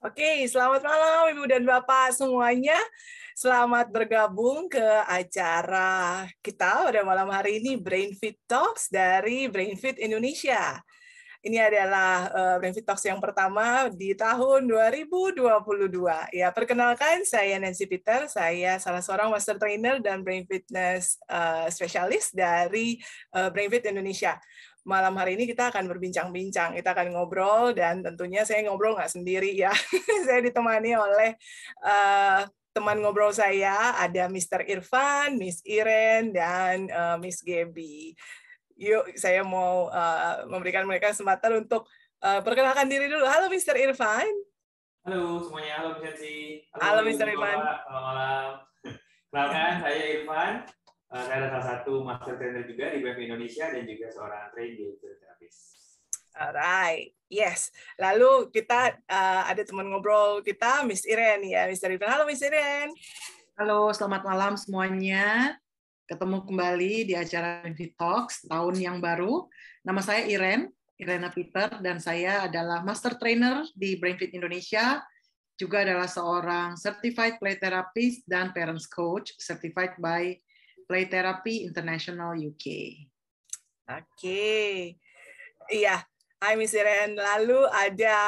Oke, selamat malam Ibu dan Bapak semuanya. Selamat bergabung ke acara kita pada malam hari ini, BrainFit Talks dari BrainFit Indonesia. Ini adalah BrainFit Talks yang pertama di tahun 2022. Ya, perkenalkan saya Nancy Peter, saya salah seorang Master Trainer dan Brain Fitness Specialist dari BrainFit Indonesia. Malam hari ini kita akan berbincang-bincang, kita akan ngobrol, dan tentunya saya ngobrol nggak sendiri ya. Saya ditemani oleh teman ngobrol saya, ada Mr. Irfan, Miss Iren, dan Miss Gaby. Yuk, saya mau memberikan mereka kesempatan untuk perkenalkan diri dulu. Halo Mr. Irfan. Halo semuanya, halo Bu Sensi. Halo Ibu Mr. dan Irfan. Bapak, selamat malam. Kenalkan, saya Irfan. Saya adalah salah satu master trainer juga di BFI Indonesia dan juga seorang trainee terapis. Alright, yes. Lalu kita ada teman ngobrol kita, Miss Iren ya, Mr. Irfan. Halo Miss Iren. Halo, selamat malam semuanya. Ketemu kembali di acara BrainFit Talks tahun yang baru. Nama saya Irena Peter, dan saya adalah Master Trainer di BrainFit Indonesia, juga adalah seorang Certified Play Therapist dan Parents Coach, Certified by Play Therapy International UK. Oke, iya. Hai Miss Iren. Lalu ada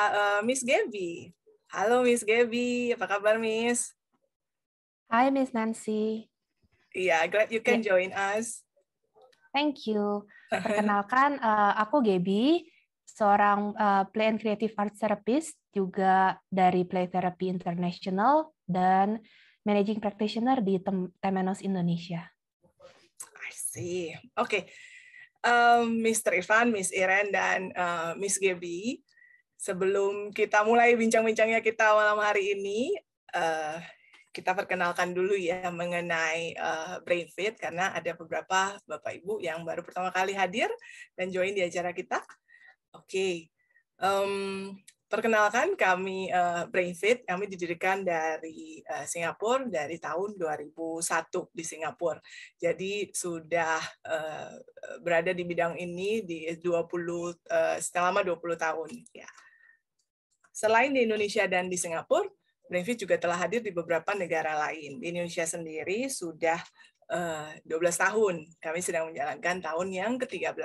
Miss Gaby. Halo Miss Gaby, apa kabar Miss? Hai Miss Nancy. Iya, glad you can join us. Thank you. Perkenalkan, aku Gaby, seorang Play and Creative Arts Therapist, juga dari Play Therapy International, dan Managing Practitioner di Temenos Indonesia. I see. Oke. Mr. Irfan, Miss Iren, dan Miss Gaby, sebelum kita mulai bincang-bincangnya kita malam hari ini, kita perkenalkan dulu ya mengenai BrainFit, karena ada beberapa Bapak Ibu yang baru pertama kali hadir dan join di acara kita. Oke. Perkenalkan, kami BrainFit, kami didirikan dari Singapura dari tahun 2001 di Singapura. Jadi sudah berada di bidang ini selama 20 tahun. Ya. Selain di Indonesia dan di Singapura, BrainFit juga telah hadir di beberapa negara lain. Di Indonesia sendiri sudah 12 tahun. Kami sedang menjalankan tahun yang ke-13.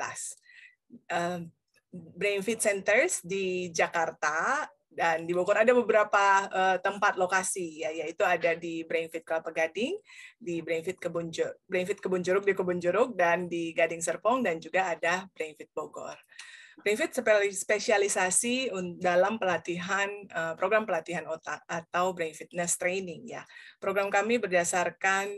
BrainFit Centers di Jakarta dan di Bogor ada beberapa tempat lokasi, ya, yaitu ada di BrainFit Kelapa Gading, di BrainFit Kebun Jeruk di Kebun Jeruk, dan di Gading Serpong, dan juga ada BrainFit Bogor. BrainFit spesialisasi dalam pelatihan program pelatihan otak atau brain fitness training ya. Program kami berdasarkan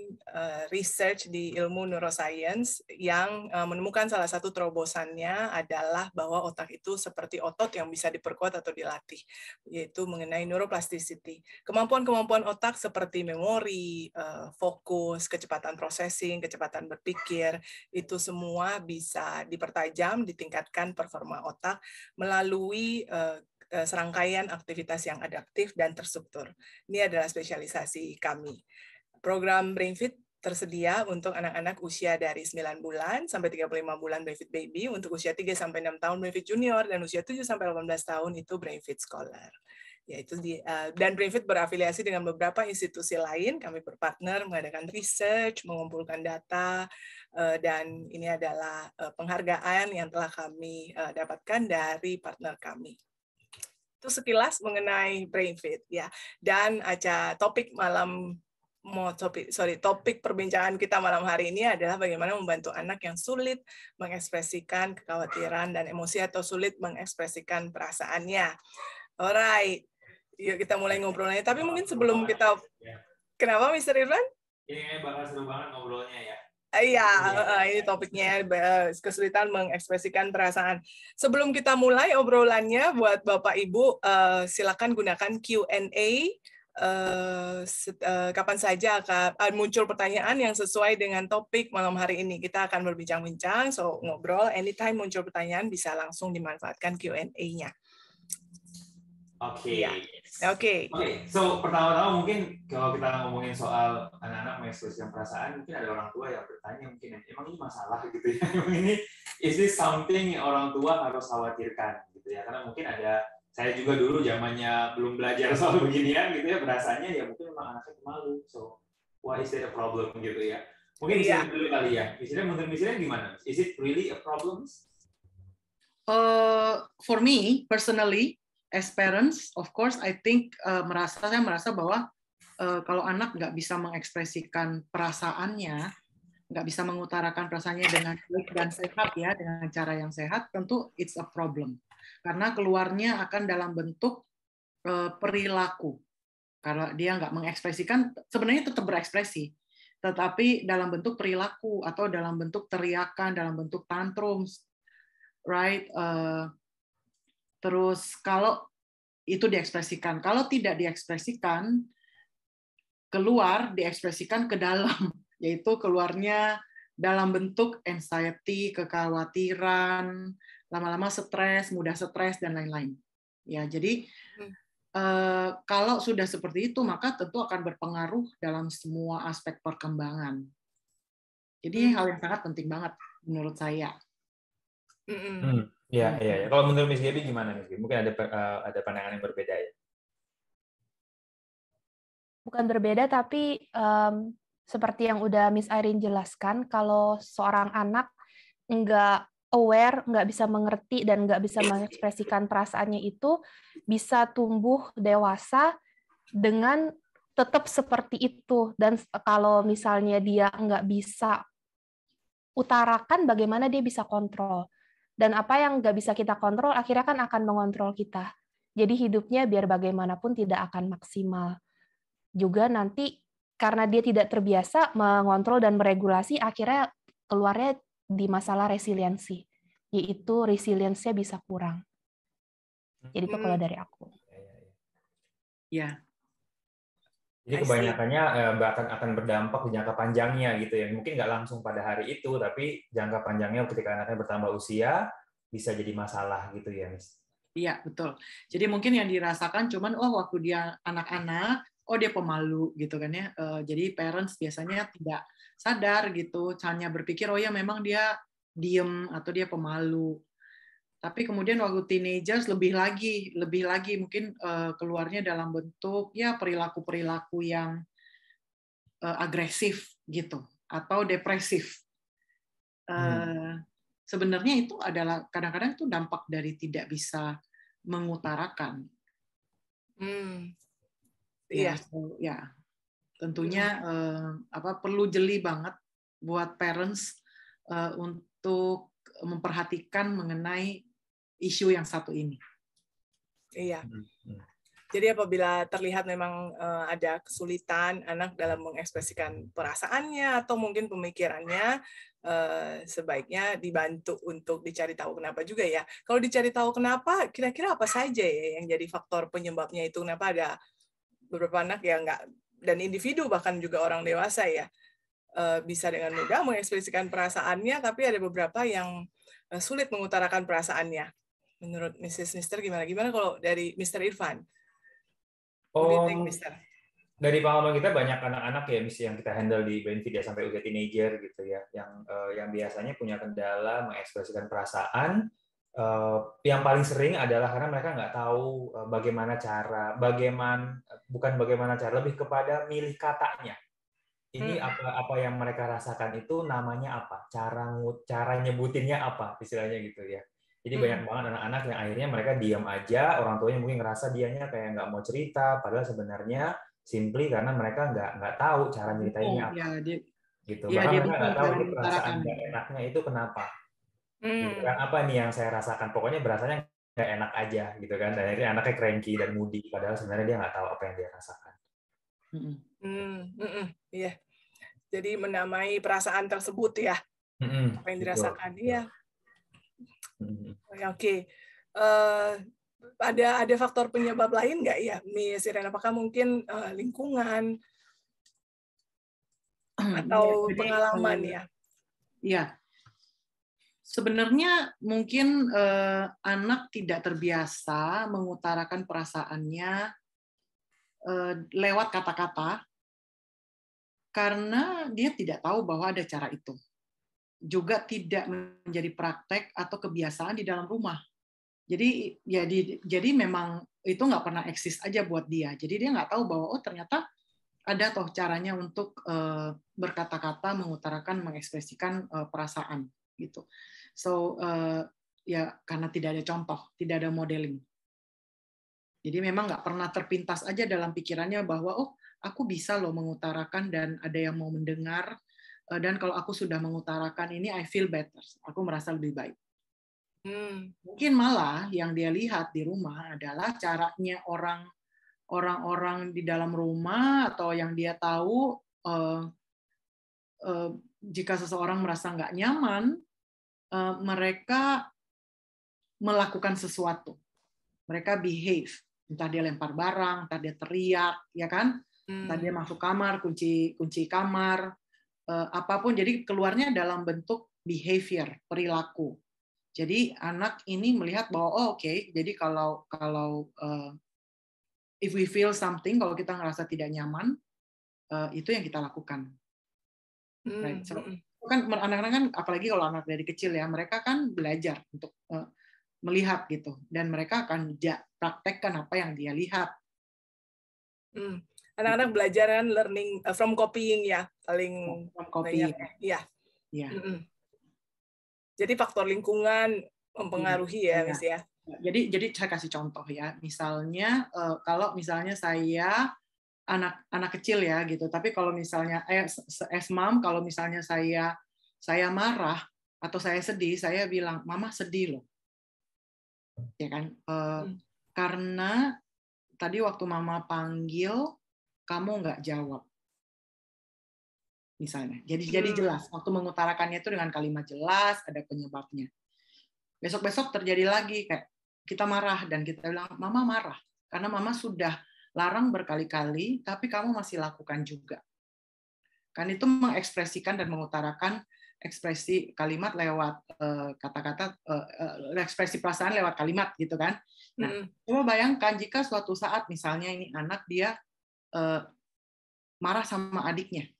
research di ilmu neuroscience yang menemukan salah satu terobosannya adalah bahwa otak itu seperti otot yang bisa diperkuat atau dilatih, yaitu mengenai neuroplasticity. Kemampuan-kemampuan otak seperti memori, fokus, kecepatan processing, kecepatan berpikir, itu semua bisa dipertajam, ditingkatkan performa otak melalui serangkaian aktivitas yang adaptif dan terstruktur. Ini adalah spesialisasi kami. Program BrainFit tersedia untuk anak-anak usia dari 9 bulan sampai 35 bulan BrainFit Baby, untuk usia 3 sampai 6 tahun BrainFit Junior, dan usia 7 sampai 18 tahun itu BrainFit Scholar. Yaitu dan BrainFit berafiliasi dengan beberapa institusi lain. Kami berpartner mengadakan research, mengumpulkan data, dan ini adalah penghargaan yang telah kami dapatkan dari partner kami. Itu sekilas mengenai BrainFit ya. Dan topik perbincangan kita malam hari ini adalah bagaimana membantu anak yang sulit mengekspresikan kekhawatiran dan emosi atau sulit mengekspresikan perasaannya. Alright. Yuk kita mulai ngobrolnya. Tapi mungkin sebelum kita... Kenapa, Mr. Irfan? Ini bakal seru banget ngobrolnya ya. Iya, ini topiknya kesulitan mengekspresikan perasaan. Sebelum kita mulai obrolannya, buat Bapak Ibu, silakan gunakan Q&A. Kapan saja akan muncul pertanyaan yang sesuai dengan topik malam hari ini. Kita akan berbincang-bincang, so ngobrol. Anytime muncul pertanyaan, bisa langsung dimanfaatkan Q&A-nya. Oke. Oke. So pertama-tama mungkin kalau kita ngomongin soal anak-anak mengekspresikan perasaan, mungkin ada orang tua yang bertanya mungkin emang ini masalah gitu ya. Emang ini is this something yang orang tua harus khawatirkan gitu ya. Karena mungkin ada Saya juga dulu zamannya belum belajar soal beginian gitu ya, berasanya ya mungkin memang anaknya pemalu. So, why is that a problem gitu ya? Mungkin Iya. dulu kali ya. Menurut Miss Iren gimana? Is it really a problem? For me personally, as parents, of course, I think saya merasa bahwa kalau anak nggak bisa mengekspresikan perasaannya, nggak bisa mengutarakan perasaannya dengan baik dan sehat ya, dengan cara yang sehat, tentu it's a problem. Karena keluarnya akan dalam bentuk perilaku. Kalau dia nggak mengekspresikan, sebenarnya tetap berekspresi, tetapi dalam bentuk perilaku atau dalam bentuk teriakan, dalam bentuk tantrums, right? Terus kalau itu diekspresikan, kalau tidak diekspresikan, keluar diekspresikan ke dalam, yaitu keluarnya dalam bentuk anxiety, kekhawatiran, lama-lama stres, mudah stres dan lain-lain. Ya, jadi kalau sudah seperti itu, maka tentu akan berpengaruh dalam semua aspek perkembangan. Jadi hal yang sangat penting banget menurut saya. Ya. Kalau menurut Miss Gaby gimana Miss Gaby? Mungkin ada pandangan yang berbeda ya. Bukan berbeda, tapi seperti yang udah Miss Irene jelaskan, kalau seorang anak nggak aware, nggak bisa mengerti, dan nggak bisa mengekspresikan perasaannya itu, bisa tumbuh dewasa dengan tetap seperti itu. Dan kalau misalnya dia nggak bisa utarakan, bagaimana dia bisa kontrol. Dan apa yang nggak bisa kita kontrol, akhirnya kan akan mengontrol kita. Jadi hidupnya biar bagaimanapun tidak akan maksimal. Juga nanti karena dia tidak terbiasa mengontrol dan meregulasi, akhirnya keluarnya di masalah resiliensi, yaitu resiliensinya bisa kurang. Jadi itu kalau dari aku. Ya. Jadi kebanyakannya akan berdampak di jangka panjangnya gitu ya. Mungkin nggak langsung pada hari itu, tapi jangka panjangnya ketika anaknya bertambah usia bisa jadi masalah gitu ya, Miss. Iya, betul. Jadi mungkin yang dirasakan cuman waktu dia anak-anak, dia pemalu gitu kan ya. Jadi parents biasanya tidak sadar gitu, hanya berpikir ya memang dia diem atau dia pemalu. Tapi kemudian waktu teenagers lebih lagi mungkin keluarnya dalam bentuk ya perilaku-perilaku yang agresif gitu atau depresif. Sebenarnya itu adalah kadang-kadang itu dampak dari tidak bisa mengutarakan. Iya. Ya, tentunya perlu jeli banget buat parents untuk memperhatikan mengenai isu yang satu ini. Iya. Jadi apabila terlihat memang ada kesulitan anak dalam mengekspresikan perasaannya atau mungkin pemikirannya, sebaiknya dibantu untuk dicari tahu kenapa juga ya. Kalau dicari tahu kenapa, kira-kira apa saja ya yang jadi faktor penyebabnya itu? Kenapa ada beberapa anak yang nggak, dan individu bahkan juga orang dewasa ya, bisa dengan mudah mengekspresikan perasaannya, tapi ada beberapa yang sulit mengutarakan perasaannya. Menurut Mrs. Mister gimana? Gimana kalau dari Mr. Irfan? Dari pengalaman kita banyak anak-anak ya Miss yang kita handle di Benefit ya sampai usia teenager gitu ya, yang biasanya punya kendala mengekspresikan perasaan. Yang paling sering adalah karena mereka nggak tahu lebih kepada milih katanya. Ini apa yang mereka rasakan itu namanya apa, cara nyebutinnya apa istilahnya gitu ya. Jadi banyak banget anak-anak yang akhirnya mereka diam aja, orang tuanya mungkin ngerasa dianya kayak nggak mau cerita, padahal sebenarnya simply karena mereka nggak tahu cara ceritainnya apa. Gitu. Bahkan mereka nggak tahu perasaan nggak enaknya itu kenapa. Gitu kan, apa nih yang saya rasakan? Pokoknya berasanya nggak enak aja gitu kan. Dan akhirnya anaknya cranky dan moody, padahal sebenarnya dia nggak tahu apa yang dia rasakan. Iya. Jadi menamai perasaan tersebut ya, apa yang dirasakan. Iya. Oke. Ada faktor penyebab lain nggak ya, Miss Iren? Apakah mungkin lingkungan atau pengalaman ya? Iya. Sebenarnya mungkin anak tidak terbiasa mengutarakan perasaannya lewat kata-kata karena dia tidak tahu bahwa ada cara itu. Juga tidak menjadi praktek atau kebiasaan di dalam rumah. Jadi memang itu nggak pernah eksis aja buat dia. Jadi dia nggak tahu bahwa ternyata ada toh caranya untuk berkata-kata, mengutarakan, mengekspresikan perasaan gitu. So ya karena tidak ada contoh, tidak ada modeling. Jadi memang nggak pernah terpintas aja dalam pikirannya bahwa aku bisa loh mengutarakan dan ada yang mau mendengar, dan kalau aku sudah mengutarakan ini I feel better, aku merasa lebih baik. Mungkin malah yang dia lihat di rumah adalah caranya orang-orang di dalam rumah atau yang dia tahu, jika seseorang merasa nggak nyaman, mereka melakukan sesuatu, mereka behave, entah dia lempar barang, entah dia teriak, ya kan, entah dia masuk kamar, kunci kamar, apapun. Jadi keluarnya dalam bentuk behavior, perilaku. Jadi anak ini melihat bahwa oke, jadi kalau if we feel something, kalau kita ngerasa tidak nyaman, itu yang kita lakukan. Right? So, kan anak-anak kan, apalagi kalau anak dari kecil ya, mereka kan belajar untuk melihat gitu, dan mereka akan praktekkan apa yang dia lihat. Anak-anak belajar kan learning from copying ya, paling banyak ya. Jadi faktor lingkungan mempengaruhi ya, Miss ya. Jadi saya kasih contoh ya, misalnya kalau misalnya saya anak kecil ya gitu, tapi kalau misalnya as mom, kalau misalnya saya marah atau saya sedih, saya bilang mama sedih loh, ya kan? Karena tadi waktu mama panggil kamu nggak jawab, misalnya. Jadi jelas waktu mengutarakannya itu dengan kalimat jelas, ada penyebabnya. Besok-besok terjadi lagi kayak kita marah dan kita bilang mama marah karena mama sudah larang berkali-kali tapi kamu masih lakukan juga. Kan itu mengekspresikan dan mengutarakan ekspresi kalimat lewat kata-kata, ekspresi perasaan lewat kalimat gitu kan. Nah, coba bayangkan jika suatu saat misalnya ini anak dia marah sama adiknya.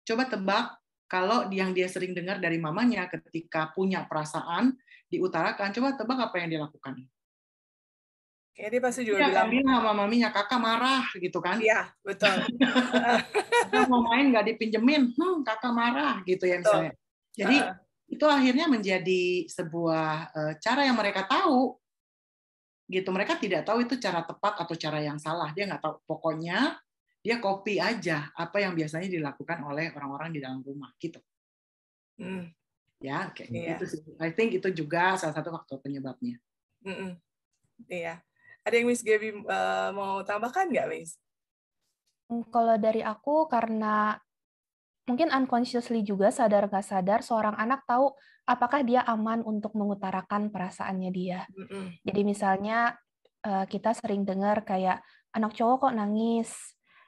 Coba tebak kalau yang dia sering dengar dari mamanya ketika punya perasaan diutarakan, coba tebak apa yang dia lakukan. Kayaknya dia pasti juga bilang sama maminya, kakak marah gitu kan. Iya, betul. Kakak mau main nggak dipinjemin, kakak marah gitu ya misalnya. Jadi itu akhirnya menjadi sebuah cara yang mereka tahu gitu. Mereka tidak tahu itu cara tepat atau cara yang salah, dia nggak tahu. Pokoknya dia copy aja apa yang biasanya dilakukan oleh orang-orang di dalam rumah gitu. Ya, kayak gitu sih. I think itu juga salah satu faktor penyebabnya. Iya. Ada yang Miss Gaby mau tambahkan nggak, Miss? Kalau dari aku, karena mungkin unconsciously juga, sadar nggak sadar, seorang anak tahu apakah dia aman untuk mengutarakan perasaannya dia. Jadi misalnya kita sering dengar kayak anak cowok kok nangis,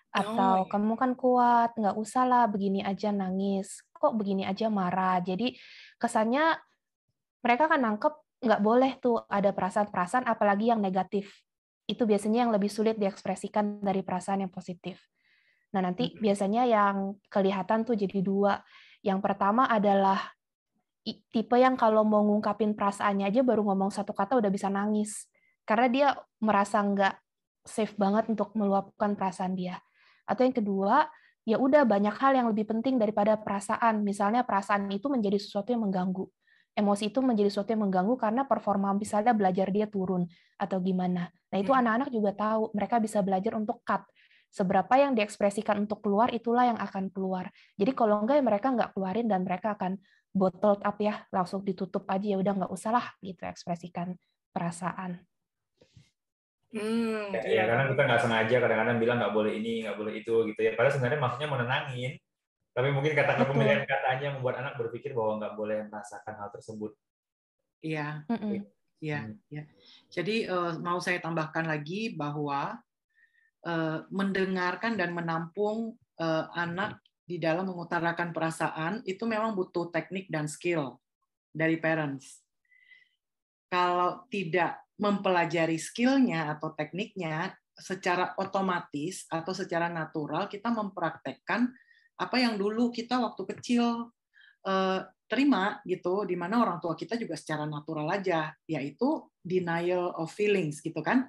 atau kamu kan kuat, nggak usah lah begini aja nangis, kok begini aja marah. Jadi kesannya mereka kan nangkep nggak boleh tuh ada perasaan-perasaan, apalagi yang negatif. Itu biasanya yang lebih sulit diekspresikan dari perasaan yang positif. Nah, nanti biasanya yang kelihatan tuh jadi dua. Yang pertama adalah tipe yang kalau mau ngungkapin perasaannya aja baru ngomong satu kata udah bisa nangis. Karena dia merasa nggak safe banget untuk meluapkan perasaan dia. Atau yang kedua, ya udah banyak hal yang lebih penting daripada perasaan. Misalnya perasaan itu menjadi sesuatu yang mengganggu. Emosi itu menjadi sesuatu yang mengganggu karena performa misalnya belajar dia turun atau gimana. Nah, itu anak-anak juga tahu. Mereka bisa belajar untuk cut. Seberapa yang diekspresikan untuk keluar, itulah yang akan keluar. Jadi kalau enggak, ya mereka nggak keluarin dan mereka akan bottled up ya, langsung ditutup aja, ya udah nggak usah lah gitu ekspresikan perasaan. Ya, karena kita nggak sengaja kadang-kadang bilang nggak boleh ini, nggak boleh itu gitu ya. Padahal sebenarnya maksudnya menenangin. Tapi mungkin kata pemilihan katanya membuat anak berpikir bahwa nggak boleh merasakan hal tersebut. Iya, iya. Jadi mau saya tambahkan lagi bahwa mendengarkan dan menampung anak di dalam mengutarakan perasaan itu memang butuh teknik dan skill dari parents. Kalau tidak mempelajari skillnya atau tekniknya, secara otomatis atau secara natural kita mempraktekkan apa yang dulu kita waktu kecil terima gitu, di mana orang tua kita juga secara natural aja, yaitu denial of feelings gitu kan.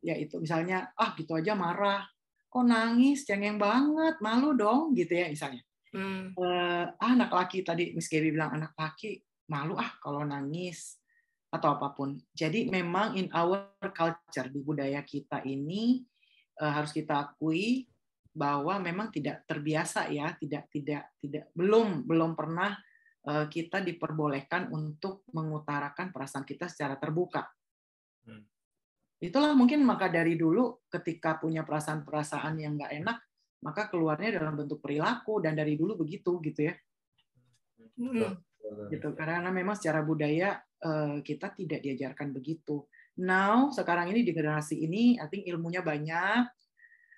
Yaitu misalnya gitu aja marah, kok nangis, cengeng banget, malu dong gitu ya misalnya. Anak laki tadi Miss Gaby bilang anak laki malu kalau nangis atau apapun. Jadi memang in our culture, di budaya kita ini harus kita akui bahwa memang tidak terbiasa ya, belum pernah kita diperbolehkan untuk mengutarakan perasaan kita secara terbuka. Itulah mungkin maka dari dulu ketika punya perasaan-perasaan yang nggak enak, maka keluarnya dalam bentuk perilaku, dan dari dulu begitu gitu ya. Gitu, karena memang secara budaya kita tidak diajarkan begitu. Now sekarang ini di generasi ini, I think ilmunya banyak,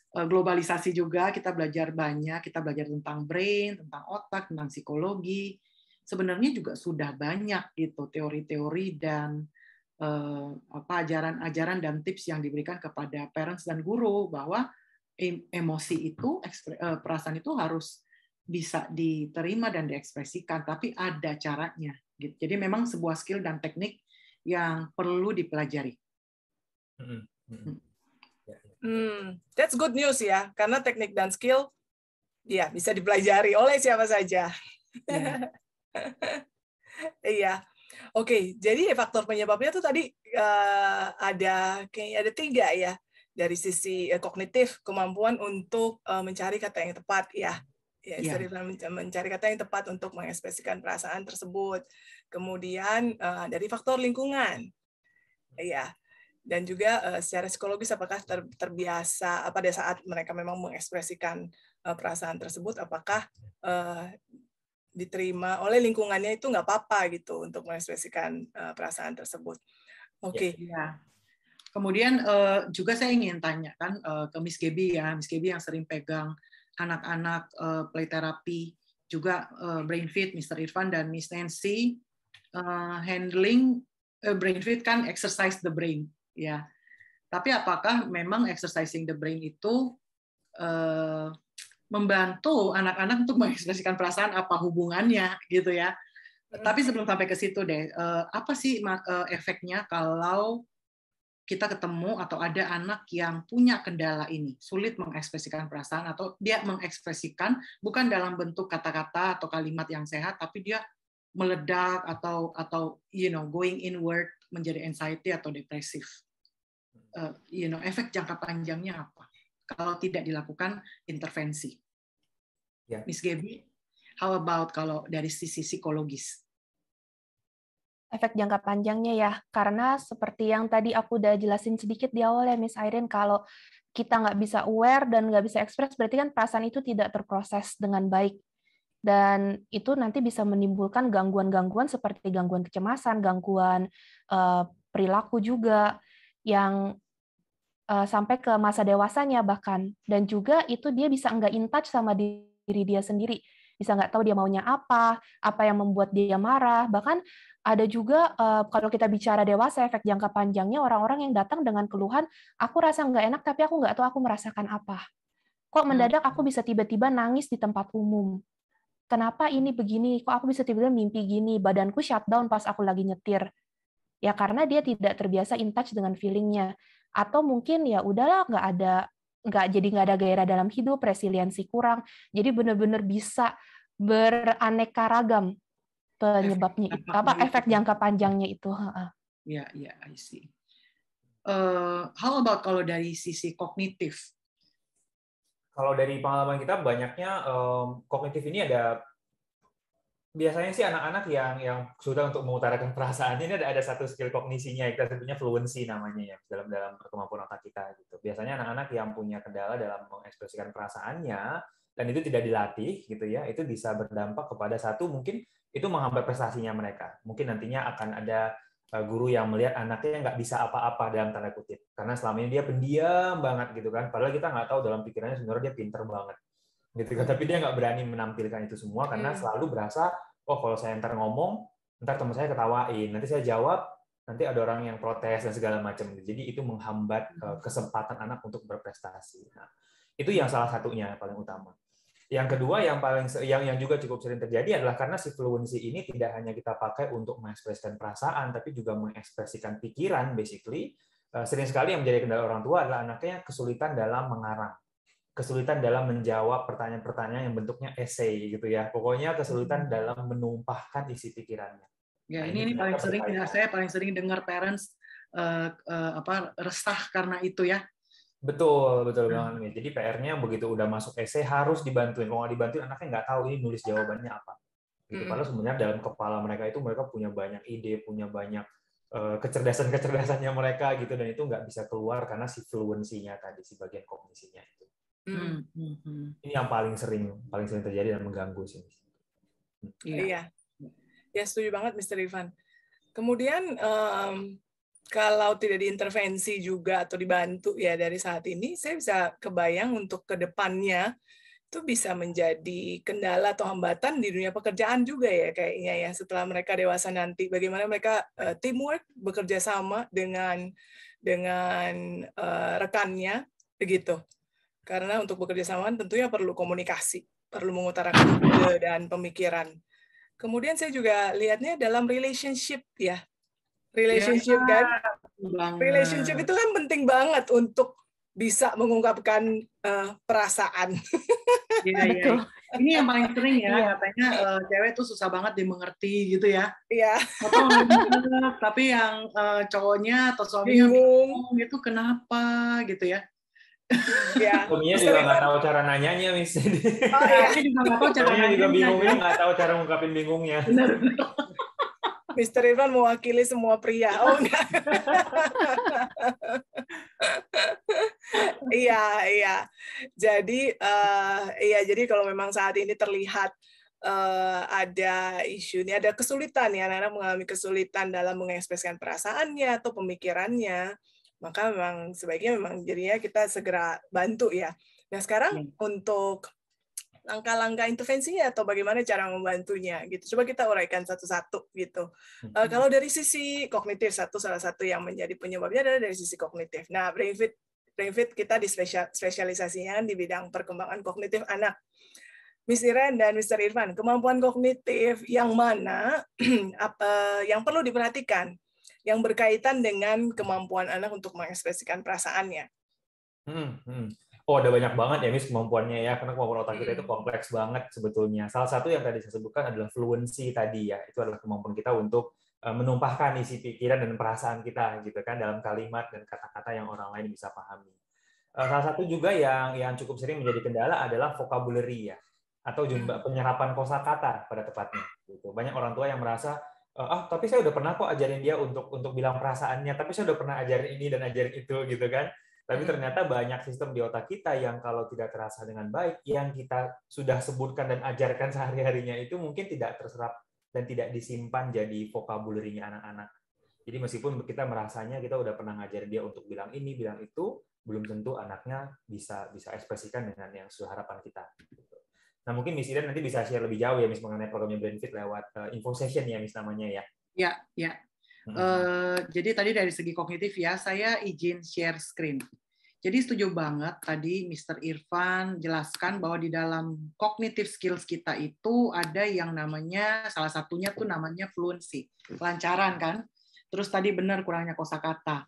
globalisasi juga, kita belajar banyak, kita belajar tentang brain, tentang otak, tentang psikologi. Sebenarnya juga sudah banyak itu teori-teori dan ajaran-ajaran dan tips yang diberikan kepada parents dan guru bahwa emosi itu, perasaan itu harus bisa diterima dan diekspresikan, tapi ada caranya. Jadi memang sebuah skill dan teknik yang perlu dipelajari. That's good news ya, karena teknik dan skill ya bisa dipelajari oleh siapa saja. Iya. Oke, jadi faktor penyebabnya tuh tadi ada 3 ya. Dari sisi kognitif, kemampuan untuk mencari kata yang tepat ya. Mencari kata yang tepat untuk mengekspresikan perasaan tersebut. Kemudian dari faktor lingkungan. Ya. Dan juga secara psikologis apakah terbiasa pada saat mereka memang mengekspresikan perasaan tersebut, apakah diterima oleh lingkungannya itu nggak apa-apa gitu untuk mengekspresikan perasaan tersebut. Oke. Ya. Kemudian juga saya ingin tanyakan ke Miss Gaby ya, Miss Gaby yang sering pegang anak-anak play therapy, juga BrainFit, Mr. Irfan dan Miss Nancy, handling BrainFit kan exercise the brain ya. Tapi apakah memang exercising the brain itu membantu anak-anak untuk mengekspresikan perasaan, apa hubungannya gitu ya. Tapi sebelum sampai ke situ deh, apa sih efeknya kalau kita ketemu atau ada anak yang punya kendala ini, sulit mengekspresikan perasaan, atau dia mengekspresikan bukan dalam bentuk kata-kata atau kalimat yang sehat, tapi dia meledak atau going inward, menjadi anxiety atau depresif. Efek jangka panjangnya apa kalau tidak dilakukan intervensi? Miss Gaby, how about kalau dari sisi psikologis? Efek jangka panjangnya ya, karena seperti yang tadi aku udah jelasin sedikit di awal ya, Miss Irene, kalau kita nggak bisa aware dan nggak bisa ekspres, berarti kan perasaan itu tidak terproses dengan baik. Dan itu nanti bisa menimbulkan gangguan-gangguan seperti gangguan kecemasan, gangguan perilaku juga, yang sampai ke masa dewasanya bahkan. Dan juga itu dia bisa nggak in touch sama diri dia sendiri. Bisa nggak tahu dia maunya apa yang membuat dia marah, bahkan ada juga kalau kita bicara dewasa, efek jangka panjangnya orang-orang yang datang dengan keluhan, aku rasa nggak enak, tapi aku nggak tahu aku merasakan apa. Kok mendadak aku bisa tiba-tiba nangis di tempat umum? Kenapa ini begini? Kok aku bisa tiba-tiba mimpi gini? Badanku shutdown pas aku lagi nyetir. Ya karena dia tidak terbiasa in touch dengan feeling-nya. Atau mungkin ya udahlah nggak ada gairah dalam hidup, resiliensi kurang. Jadi benar-benar bisa beraneka ragam penyebabnya efek jangka panjangnya itu. Ya, I see. How about kalau dari sisi kognitif? Kalau dari pengalaman kita banyaknya kognitif ini ada biasanya sih anak-anak yang sudah untuk mengutarakan perasaan ini ada satu skill kognisinya, kita sebutnya fluency namanya ya dalam kemampuan otak kita gitu. Biasanya anak-anak yang punya kendala dalam mengekspresikan perasaannya dan itu tidak dilatih gitu ya, itu bisa berdampak kepada satu mungkin itu menghambat prestasinya mereka. Mungkin nantinya akan ada guru yang melihat anaknya nggak bisa apa-apa dalam tanda kutip, karena selama ini dia pendiam banget gitu kan, padahal kita nggak tahu dalam pikirannya sebenarnya dia pinter banget gitu kan, tapi dia nggak berani menampilkan itu semua karena selalu berasa, oh kalau saya ntar ngomong, ntar teman saya ketawain, nanti saya jawab, nanti ada orang yang protes dan segala macam. Jadi itu menghambat kesempatan anak untuk berprestasi. Nah, itu yang salah satunya paling utama. Yang kedua yang juga cukup sering terjadi adalah karena si fluency ini tidak hanya kita pakai untuk mengekspresikan perasaan, tapi juga mengekspresikan pikiran. Basically, sering sekali yang menjadi kendala orang tua adalah anaknya kesulitan dalam mengarang, kesulitan dalam menjawab pertanyaan-pertanyaan yang bentuknya essay gitu ya. Pokoknya kesulitan dalam menumpahkan isi pikirannya. Ya, Nah, ini paling sering ya, saya paling sering dengar parents resah karena itu ya. Betul banget nih. Jadi PR-nya begitu udah masuk essay harus dibantuin. Kalau nggak dibantuin anaknya nggak tahu ini nulis jawabannya apa. Gitu. Padahal sebenarnya dalam kepala mereka punya banyak ide, punya banyak kecerdasannya mereka gitu, dan itu nggak bisa keluar karena si fluency-nya tadi, si bagian kognisinya itu. Ini yang paling sering terjadi dan mengganggu sih. Iya. Ya, setuju banget Mr. Irfan. Kemudian kalau tidak diintervensi juga atau dibantu ya dari saat ini, saya bisa kebayang untuk ke depannya itu bisa menjadi kendala atau hambatan di dunia pekerjaan juga ya kayaknya ya, setelah mereka dewasa nanti. Bagaimana mereka teamwork, bekerja sama dengan rekannya begitu. Karena untuk bekerja sama tentunya perlu komunikasi, perlu mengutarakan ide dan pemikiran. Kemudian saya juga lihatnya dalam relationship ya. Relationship kan? Relationship itu kan penting banget untuk bisa mengungkapkan perasaan. Iya. Ini yang paling sering ya, katanya cewek tuh susah banget dimengerti gitu ya. Iya. Tapi yang cowoknya atau suaminya bingung itu kenapa gitu ya. Ya. Suaminya juga nggak tahu cara nanyanya, Miss. Oh iya, juga nggak tahu cara nanyanya. Juga bingungnya nggak tahu cara ngungkapin bingungnya. Benar. Mr. Irfan mewakili semua pria. Oh enggak. Iya. Jadi kalau memang saat ini terlihat ada isu ini, ada kesulitan ya, anak-anak mengalami kesulitan dalam mengekspresikan perasaannya atau pemikirannya, maka memang sebaiknya jadinya kita segera bantu ya. Nah sekarang untuk langkah-langkah intervensinya atau bagaimana cara membantunya gitu. Coba kita uraikan satu-satu gitu. Kalau dari sisi kognitif, salah satu yang menjadi penyebabnya adalah dari sisi kognitif. Nah, BrainFit kita spesialisasinya di bidang perkembangan kognitif anak. Miss Iren dan Mr. Irfan, kemampuan kognitif yang mana yang perlu diperhatikan yang berkaitan dengan kemampuan anak untuk mengekspresikan perasaannya? Oh, ada banyak banget ya, Miss, kemampuannya ya, karena kemampuan otak kita itu kompleks banget sebetulnya. Salah satu yang tadi saya sebutkan adalah fluency tadi ya, itu adalah kemampuan kita untuk menumpahkan isi pikiran dan perasaan kita gitu kan dalam kalimat dan kata-kata yang orang lain bisa pahami. Salah satu juga yang cukup sering menjadi kendala adalah vocabulary ya, atau penyerapan kosakata pada tepatnya. Gitu. Banyak orang tua yang merasa, tapi saya udah pernah kok ajarin dia untuk bilang perasaannya, tapi saya udah pernah ajarin ini dan ajarin itu gitu kan. Tapi ternyata banyak sistem di otak kita yang kalau tidak terasa dengan baik, yang kita sudah sebutkan dan ajarkan sehari-harinya itu mungkin tidak terserap dan tidak disimpan jadi vocabulary-nya anak-anak. Jadi meskipun kita merasanya kita udah pernah ngajarin dia untuk bilang ini, bilang itu, belum tentu anaknya bisa ekspresikan dengan yang sesuai harapan kita. Nah mungkin Miss Ida nanti bisa share lebih jauh ya Miss mengenai programnya BrainFit lewat info session ya Miss namanya ya. Ya. Jadi tadi dari segi kognitif ya, saya izin share screen. Jadi setuju banget tadi Mr. Irfan jelaskan bahwa di dalam cognitive skills kita itu ada yang namanya, salah satunya tuh namanya fluency, kelancaran kan. Terus tadi benar kurangnya kosakata.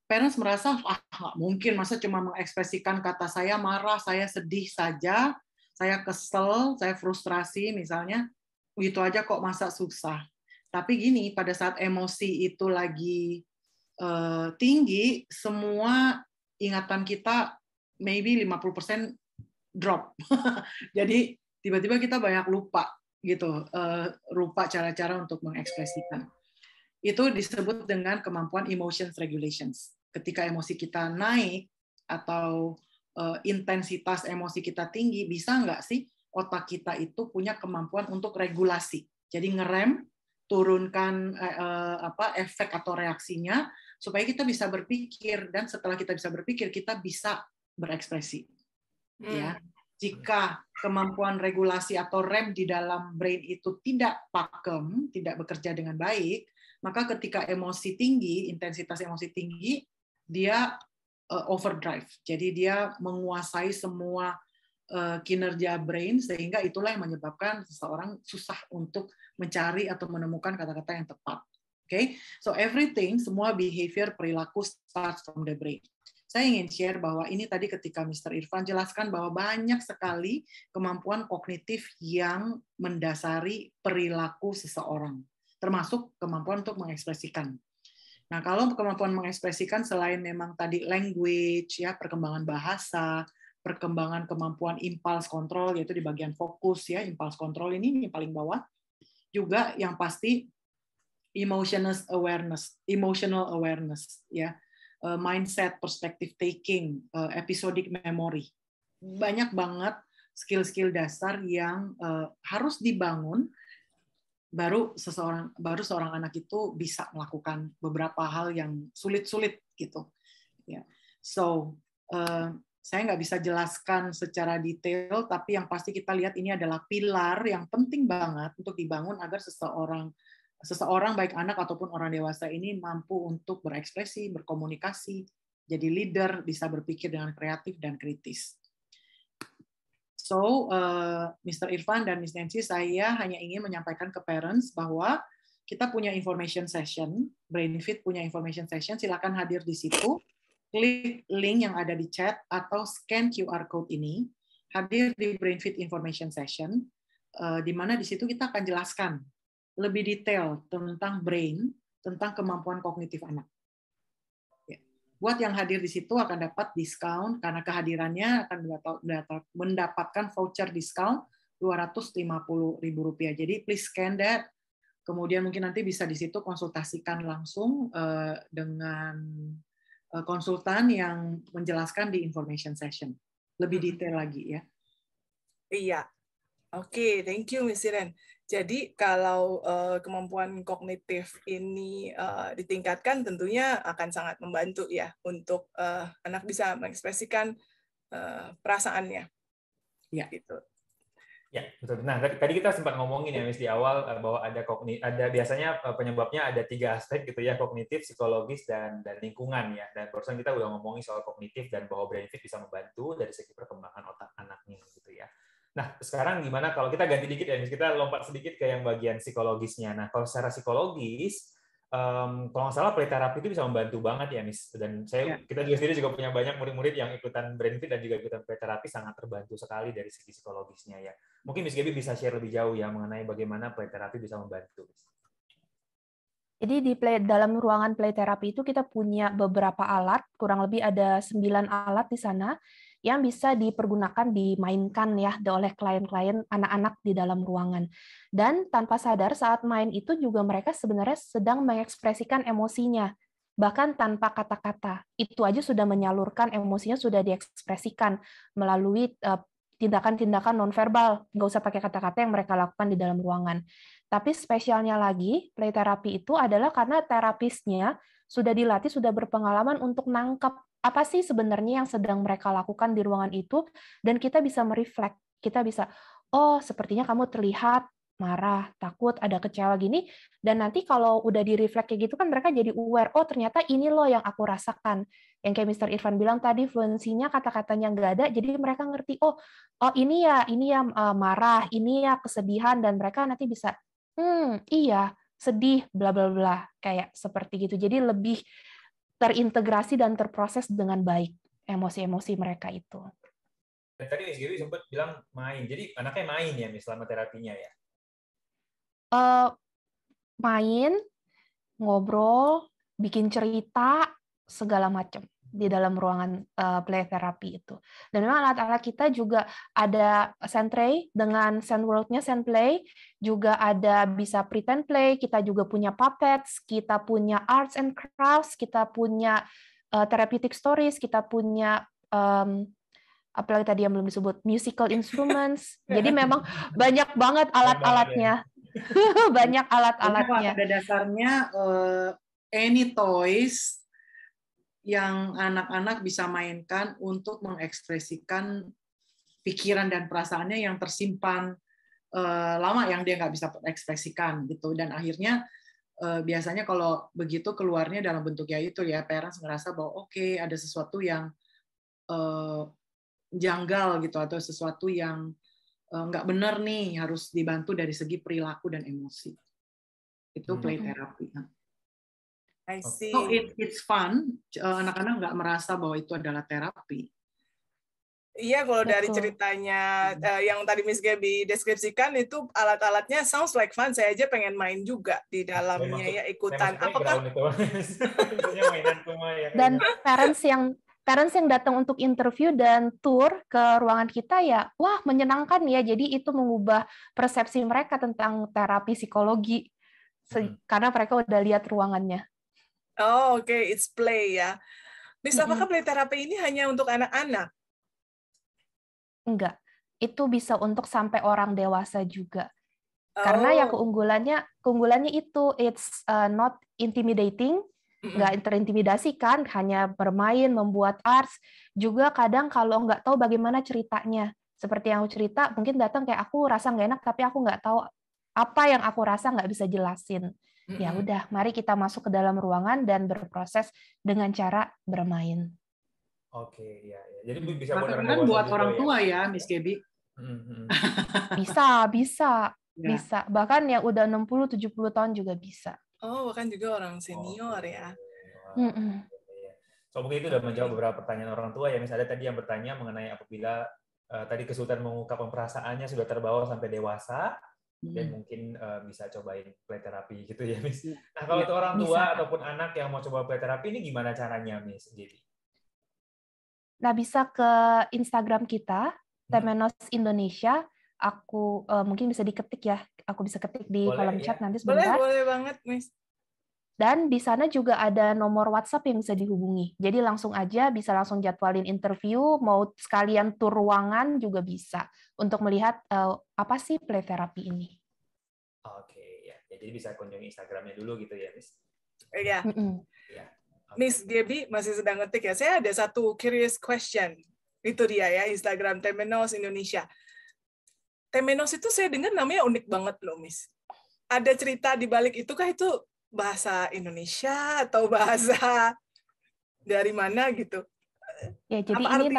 Parents merasa, nggak mungkin, masa cuma mengekspresikan kata saya marah, saya sedih saja, saya kesel, saya frustrasi misalnya, gitu aja kok masa susah. Tapi gini, pada saat emosi itu lagi tinggi, semua ingatan kita maybe 50% drop. Jadi tiba-tiba kita banyak lupa gitu, lupa cara-cara untuk mengekspresikan. Itu disebut dengan kemampuan emotions regulations. Ketika emosi kita naik atau intensitas emosi kita tinggi, bisa nggak sih otak kita itu punya kemampuan untuk regulasi? Jadi ngerem, turunkan efek atau reaksinya supaya kita bisa berpikir, dan setelah kita bisa berpikir kita bisa berekspresi. Ya, jika kemampuan regulasi atau rem di dalam brain itu tidak pakem, tidak bekerja dengan baik, maka ketika emosi tinggi, intensitas emosi tinggi, dia overdrive. Jadi dia menguasai semua kinerja brain, sehingga itulah yang menyebabkan seseorang susah untuk mencari atau menemukan kata-kata yang tepat. Okay? So everything, semua behavior, perilaku starts from the brain. Saya ingin share bahwa ini tadi ketika Mr. Irfan jelaskan bahwa banyak sekali kemampuan kognitif yang mendasari perilaku seseorang, termasuk kemampuan untuk mengekspresikan. Nah, kalau kemampuan mengekspresikan selain memang tadi language, ya, perkembangan bahasa, perkembangan kemampuan impulse control, yaitu di bagian fokus, ya, impulse control ini yang paling bawah, juga yang pasti emotional awareness, ya, mindset, perspective taking, episodic memory, banyak banget skill-skill dasar yang harus dibangun baru seorang anak itu bisa melakukan beberapa hal yang sulit-sulit gitu, ya. So saya nggak bisa jelaskan secara detail, tapi yang pasti kita lihat ini adalah pilar yang penting banget untuk dibangun agar seseorang baik anak ataupun orang dewasa ini mampu untuk berekspresi, berkomunikasi, jadi leader, bisa berpikir dengan kreatif dan kritis. So, Mr. Irfan dan Miss Nancy, saya hanya ingin menyampaikan ke parents bahwa kita punya information session, BrainFit punya information session, silakan hadir di situ. Klik link yang ada di chat atau scan QR code ini, hadir di BrainFit Information Session, di mana di situ kita akan jelaskan lebih detail tentang brain, tentang kemampuan kognitif anak. Ya. Buat yang hadir di situ akan dapat diskon, karena kehadirannya akan mendapatkan voucher diskon Rp250.000. Jadi please scan that, kemudian mungkin nanti bisa di situ konsultasikan langsung dengan konsultan yang menjelaskan di information session lebih detail lagi, ya. Iya, oke, thank you Miss Iren. Jadi kalau kemampuan kognitif ini ditingkatkan, tentunya akan sangat membantu ya untuk anak bisa mengekspresikan perasaannya. Ya. Gitu. Ya, betul. Nah, tadi kita sempat ngomongin ya, Miss, di awal bahwa ada biasanya penyebabnya ada 3 aspek gitu ya, kognitif, psikologis, dan lingkungan ya. Dan barusan kita udah ngomongin soal kognitif dan bahwa BrainFit bisa membantu dari segi perkembangan otak anaknya gitu ya. Nah, sekarang gimana kalau kita ganti dikit ya, Miss, kita lompat sedikit ke yang bagian psikologisnya. Nah, kalau secara psikologis, kalau nggak salah play therapy itu bisa membantu banget ya, Miss. Dan kita juga sendiri juga punya banyak murid-murid yang ikutan BrainFit dan juga ikutan play therapy, sangat terbantu sekali dari segi psikologisnya ya. Mungkin Miss Gaby bisa share lebih jauh ya mengenai bagaimana play therapy bisa membantu. Jadi dalam ruangan play therapy itu kita punya beberapa alat, kurang lebih ada 9 alat di sana yang bisa dipergunakan, dimainkan ya oleh klien-klien anak-anak di dalam ruangan. Dan tanpa sadar saat main itu juga mereka sebenarnya sedang mengekspresikan emosinya, bahkan tanpa kata-kata. Itu aja sudah menyalurkan emosinya, sudah diekspresikan melalui tindakan-tindakan nonverbal, nggak usah pakai kata-kata yang mereka lakukan di dalam ruangan. Tapi spesialnya lagi, play therapy itu adalah karena terapisnya sudah dilatih, sudah berpengalaman untuk nangkep apa sih sebenarnya yang sedang mereka lakukan di ruangan itu, dan kita bisa mereflect, kita bisa, oh sepertinya kamu terlihat marah, takut, ada kecewa gini, dan nanti kalau udah di-reflect kayak gitu kan mereka jadi aware, oh ternyata ini loh yang aku rasakan. Yang kayak Mr. Irfan bilang tadi, fluensinya kata-katanya nggak ada, jadi mereka ngerti, oh ini ya marah, ini ya kesedihan, dan mereka nanti bisa, iya, sedih, bla bla bla, kayak seperti gitu. Jadi lebih terintegrasi dan terproses dengan baik emosi-emosi mereka itu. Dan tadi Miss Gaby sempat bilang main, jadi anaknya main ya Miss selama terapinya ya? Main, ngobrol, bikin cerita, segala macam di dalam ruangan play therapy itu. Dan memang alat-alat kita juga ada Sandtray dengan Sandworld-nya, Sandplay, juga ada bisa pretend play, kita juga punya puppets, kita punya arts and crafts, kita punya therapeutic stories, kita punya apalagi tadi yang belum disebut musical instruments. Jadi memang banyak banget alat-alatnya. Banyak alat-alatnya. Pada dasarnya any toys yang anak-anak bisa mainkan untuk mengekspresikan pikiran dan perasaannya yang tersimpan lama yang dia nggak bisa ekspresikan gitu, dan akhirnya biasanya kalau begitu keluarnya dalam bentuk ya itu ya, parents ngerasa bahwa oke, ada sesuatu yang janggal gitu atau sesuatu yang nggak benar nih, harus dibantu dari segi perilaku dan emosi. Itu play therapy. I see. So it's fun. Anak-anak nggak merasa bahwa itu adalah terapi. Iya, kalau dari Betul. ceritanya yang tadi Miss Gaby deskripsikan itu alat-alatnya sounds like fun. Saya aja pengen main juga di dalamnya ya, ikutan. Apakah mainan semua ya? Dan parents yang datang untuk interview dan tour ke ruangan kita ya, wah menyenangkan ya. Jadi itu mengubah persepsi mereka tentang terapi psikologi karena mereka udah lihat ruangannya. Oh, oke, it's play ya. Miss, apakah play terapi ini hanya untuk anak-anak? Enggak, itu bisa untuk sampai orang dewasa juga. Karena ya keunggulannya itu it's not intimidating, nggak terintimidasi kan, hanya bermain, membuat arts. Juga kadang kalau nggak tahu bagaimana ceritanya, seperti yang aku cerita, mungkin datang kayak aku rasa nggak enak, tapi aku nggak tahu apa yang aku rasa, nggak bisa jelasin. Ya udah, mari kita masuk ke dalam ruangan dan berproses dengan cara bermain. Oke, ya. Jadi bisa buat orang tua ya, Miss Gaby. Bisa. Bahkan yang udah 60-70 tahun juga bisa. Oh, bahkan juga orang senior ya. So, mungkin itu sudah menjawab beberapa pertanyaan orang tua ya. Misalnya tadi yang bertanya mengenai apabila tadi kesulitan mengungkapkan perasaannya sudah terbawa sampai dewasa, dan mungkin bisa cobain play terapi gitu ya, Miss. Nah, kalau itu orang tua ataupun anak yang mau coba play terapi ini gimana caranya, Miss? Jadi Nah, bisa ke Instagram kita, Temenos Indonesia. Aku mungkin bisa diketik ya. Aku bisa ketik di kolom chat nanti sebentar. Boleh banget, Miss. Dan di sana juga ada nomor WhatsApp yang bisa dihubungi. Jadi langsung aja bisa langsung jadwalin interview, mau sekalian tur ruangan juga bisa untuk melihat apa sih play therapy ini. Oke, ya. Jadi bisa kunjungi Instagramnya dulu gitu ya, Miss. Iya. Miss Gaby masih sedang ngetik ya. Saya ada satu curious question. Itu dia ya, Instagram Temenos Indonesia. Temenos itu saya dengar namanya unik banget loh, Miss. Ada cerita di balik itu kah, itu bahasa Indonesia atau bahasa dari mana gitu? Ya, jadi ini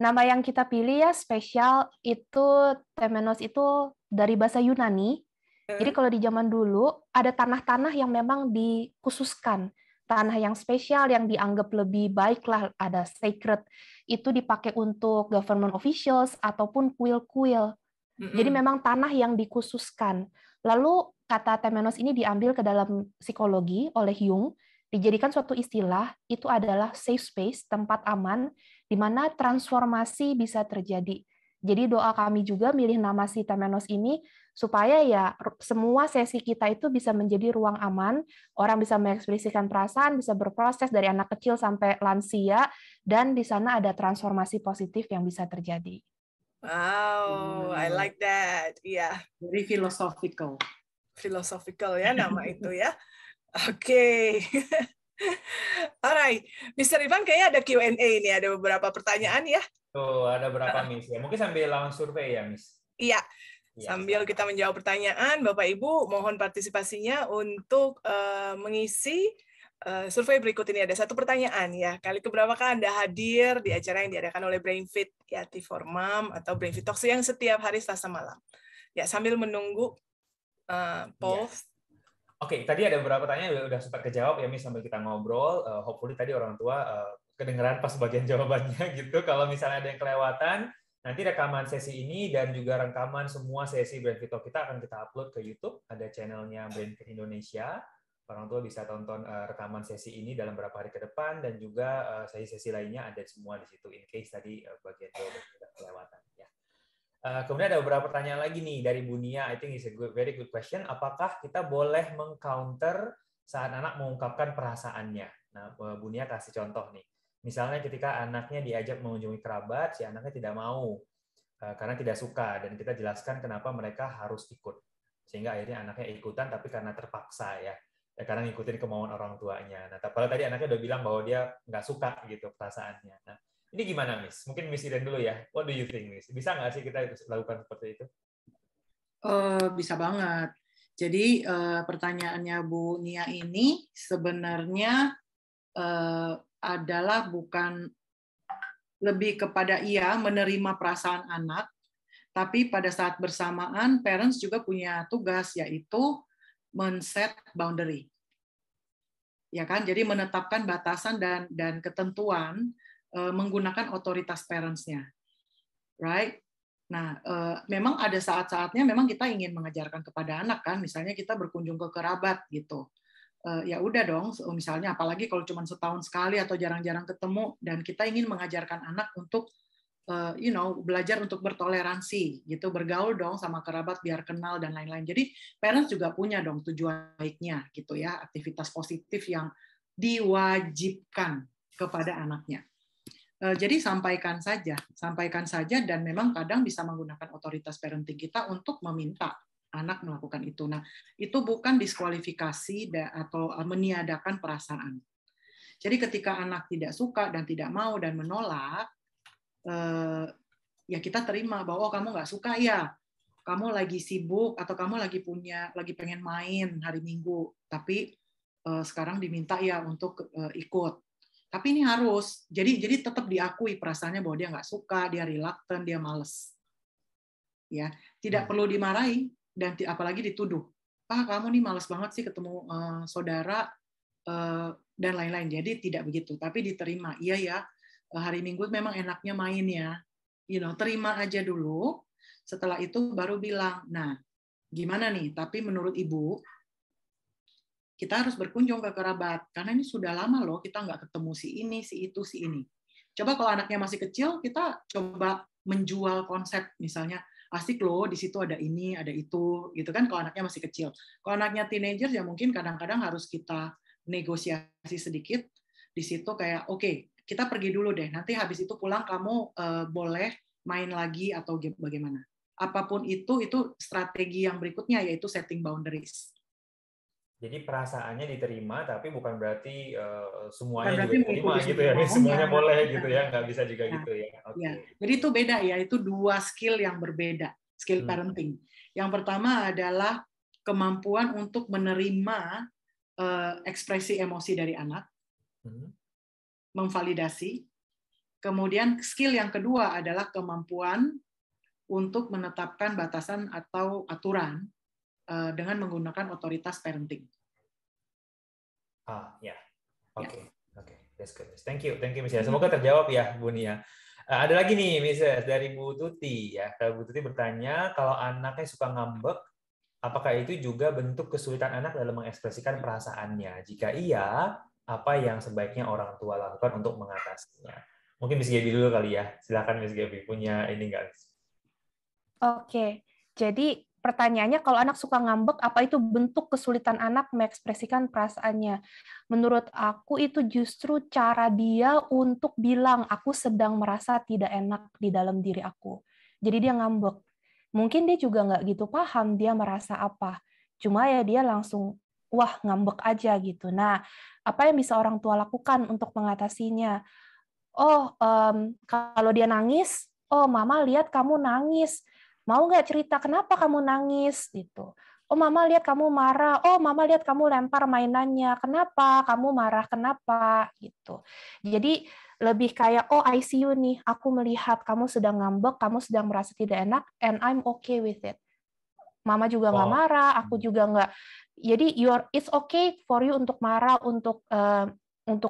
nama yang kita pilih ya spesial itu Temenos itu dari bahasa Yunani. Jadi kalau di zaman dulu ada tanah-tanah yang memang dikhususkan, tanah yang spesial yang dianggap lebih baik lah, ada sacred, itu dipakai untuk government officials ataupun kuil-kuil. Jadi memang tanah yang dikhususkan. Lalu kata Temenos ini diambil ke dalam psikologi oleh Jung, dijadikan suatu istilah, itu adalah safe space, tempat aman, di mana transformasi bisa terjadi. Jadi doa kami juga milih nama si Temenos ini supaya ya semua sesi kita itu bisa menjadi ruang aman, orang bisa mengekspresikan perasaan, bisa berproses dari anak kecil sampai lansia, dan di sana ada transformasi positif yang bisa terjadi. Wow, I like that. Iya. Very philosophical. Philosophical ya nama itu ya. Oke. Alright, Mr. Ivan kayaknya ada Q&A ini, ada beberapa pertanyaan ya. Tuh, ada berapa, Miss? Ya, mungkin sambil langsung survei ya, Miss? Iya. Sambil kita menjawab pertanyaan, Bapak Ibu mohon partisipasinya untuk mengisi survei berikut ini. Ada satu pertanyaan ya. Kali keberapakah Anda hadir di acara yang diadakan oleh BrainFit ya, T4Mom atau BrainFit Talks yang setiap hari Selasa malam? Ya, sambil menunggu polls. Oke, tadi ada beberapa pertanyaan udah sempat kejawab ya, Miss, sambil kita ngobrol. Hopefully tadi orang tua kedengeran pas bagian jawabannya gitu. Kalau misalnya ada yang kelewatan, nanti rekaman sesi ini dan juga rekaman semua sesi BrainFit Talk kita akan kita upload ke YouTube. Ada channelnya BrainFit Indonesia. Orang tua bisa tonton rekaman sesi ini dalam beberapa hari ke depan, dan juga sesi-sesi lainnya ada semua di situ in case tadi bagian jawaban sudah kelewatan ya. Kemudian ada beberapa pertanyaan lagi nih dari Bu Nia. I think it's a very good question. Apakah kita boleh meng-counter saat anak mengungkapkan perasaannya? Nah, Bu Nia kasih contoh nih. Misalnya ketika anaknya diajak mengunjungi kerabat, si anaknya tidak mau karena tidak suka, dan kita jelaskan kenapa mereka harus ikut. Sehingga akhirnya anaknya ikutan, tapi karena terpaksa ya. Karena ngikutin kemauan orang tuanya. Nah, padahal tadi anaknya udah bilang bahwa dia nggak suka gitu perasaannya. Nah, ini gimana, Miss? Mungkin Miss Iren dulu ya. What do you think, Miss? Bisa nggak sih kita lakukan seperti itu? Bisa banget. Jadi pertanyaannya Bu Nia ini sebenarnya adalah bukan lebih kepada menerima perasaan anak, tapi pada saat bersamaan parents juga punya tugas, yaitu men-set boundary. Ya kan? Jadi menetapkan batasan dan ketentuan menggunakan otoritas parents-nya. Right? Nah, memang ada saat-saatnya memang kita ingin mengajarkan kepada anak kan, misalnya kita berkunjung ke kerabat gitu. Ya udah dong, misalnya apalagi kalau cuma setahun sekali atau jarang-jarang ketemu, dan kita ingin mengajarkan anak untuk belajar untuk bertoleransi gitu, bergaul dong sama kerabat biar kenal dan lain-lain. Jadi parents juga punya dong tujuan baiknya gitu ya, aktivitas positif yang diwajibkan kepada anaknya. Jadi sampaikan saja, dan memang kadang bisa menggunakan otoritas parenting kita untuk meminta anak melakukan itu. Nah, itu bukan diskualifikasi atau meniadakan perasaan. Jadi ketika anak tidak suka dan tidak mau dan menolak, ya kita terima bahwa kamu nggak suka ya, kamu lagi sibuk atau kamu lagi pengen main hari Minggu, tapi sekarang diminta ya untuk ikut. Tapi ini harus, jadi tetap diakui perasaannya bahwa dia nggak suka, dia reluctant, dia males. Ya, tidak perlu dimarahi dan apalagi dituduh. Kamu nih males banget sih ketemu saudara dan lain-lain. Jadi tidak begitu, tapi diterima. Iya ya, hari Minggu memang enaknya main ya. Terima aja dulu. Setelah itu baru bilang, nah, gimana nih? Tapi menurut Ibu, kita harus berkunjung ke kerabat, karena ini sudah lama loh kita nggak ketemu si ini, si itu, si ini. Coba kalau anaknya masih kecil, kita coba menjual konsep, misalnya, asik loh, di situ ada ini, ada itu, gitu kan, kalau anaknya masih kecil. Kalau anaknya teenager, ya mungkin kadang-kadang harus kita negosiasi sedikit, di situ kayak, oke, kita pergi dulu deh, nanti habis itu pulang kamu boleh main lagi atau bagaimana. Apapun itu strategi yang berikutnya, yaitu setting boundaries. Jadi perasaannya diterima, tapi bukan berarti semuanya berarti juga diterima gitu ya. Semuanya boleh gitu ya, nggak bisa juga gitu ya. Okay. Ya. Jadi itu beda ya, itu dua skill yang berbeda, skill parenting. Yang pertama adalah kemampuan untuk menerima ekspresi emosi dari anak, memvalidasi. Kemudian skill yang kedua adalah kemampuan untuk menetapkan batasan atau aturan dengan menggunakan otoritas parenting. Ya, oke, that's good. Thank you, Miss. Semoga terjawab ya, Bu Nia. Ada lagi nih, Miss, dari Bu Tuti ya. Bu Tuti bertanya, kalau anaknya suka ngambek, apakah itu juga bentuk kesulitan anak dalam mengekspresikan perasaannya? Jika iya, apa yang sebaiknya orang tua lakukan untuk mengatasinya? Mungkin Miss Gaby dulu kali ya. Silakan Miss Gaby, punya ini nggak? Oke, jadi pertanyaannya, kalau anak suka ngambek, apa itu bentuk kesulitan anak mengekspresikan perasaannya? Menurut aku itu justru cara dia untuk bilang, aku sedang merasa tidak enak di dalam diri aku. Jadi dia ngambek. Mungkin dia juga nggak gitu paham dia merasa apa. Cuma ya dia langsung, wah ngambek aja gitu. Nah, apa yang bisa orang tua lakukan untuk mengatasinya? Kalau dia nangis, mama lihat kamu nangis. Mau nggak cerita kenapa kamu nangis gitu? Mama lihat kamu marah. Mama lihat kamu lempar mainannya. Kenapa? Kamu marah kenapa? Gitu. Jadi lebih kayak, I see you nih. Aku melihat kamu sedang ngambek, kamu sedang merasa tidak enak, and I'm okay with it. Mama juga nggak marah, aku juga nggak. Jadi it's okay for you untuk marah, untuk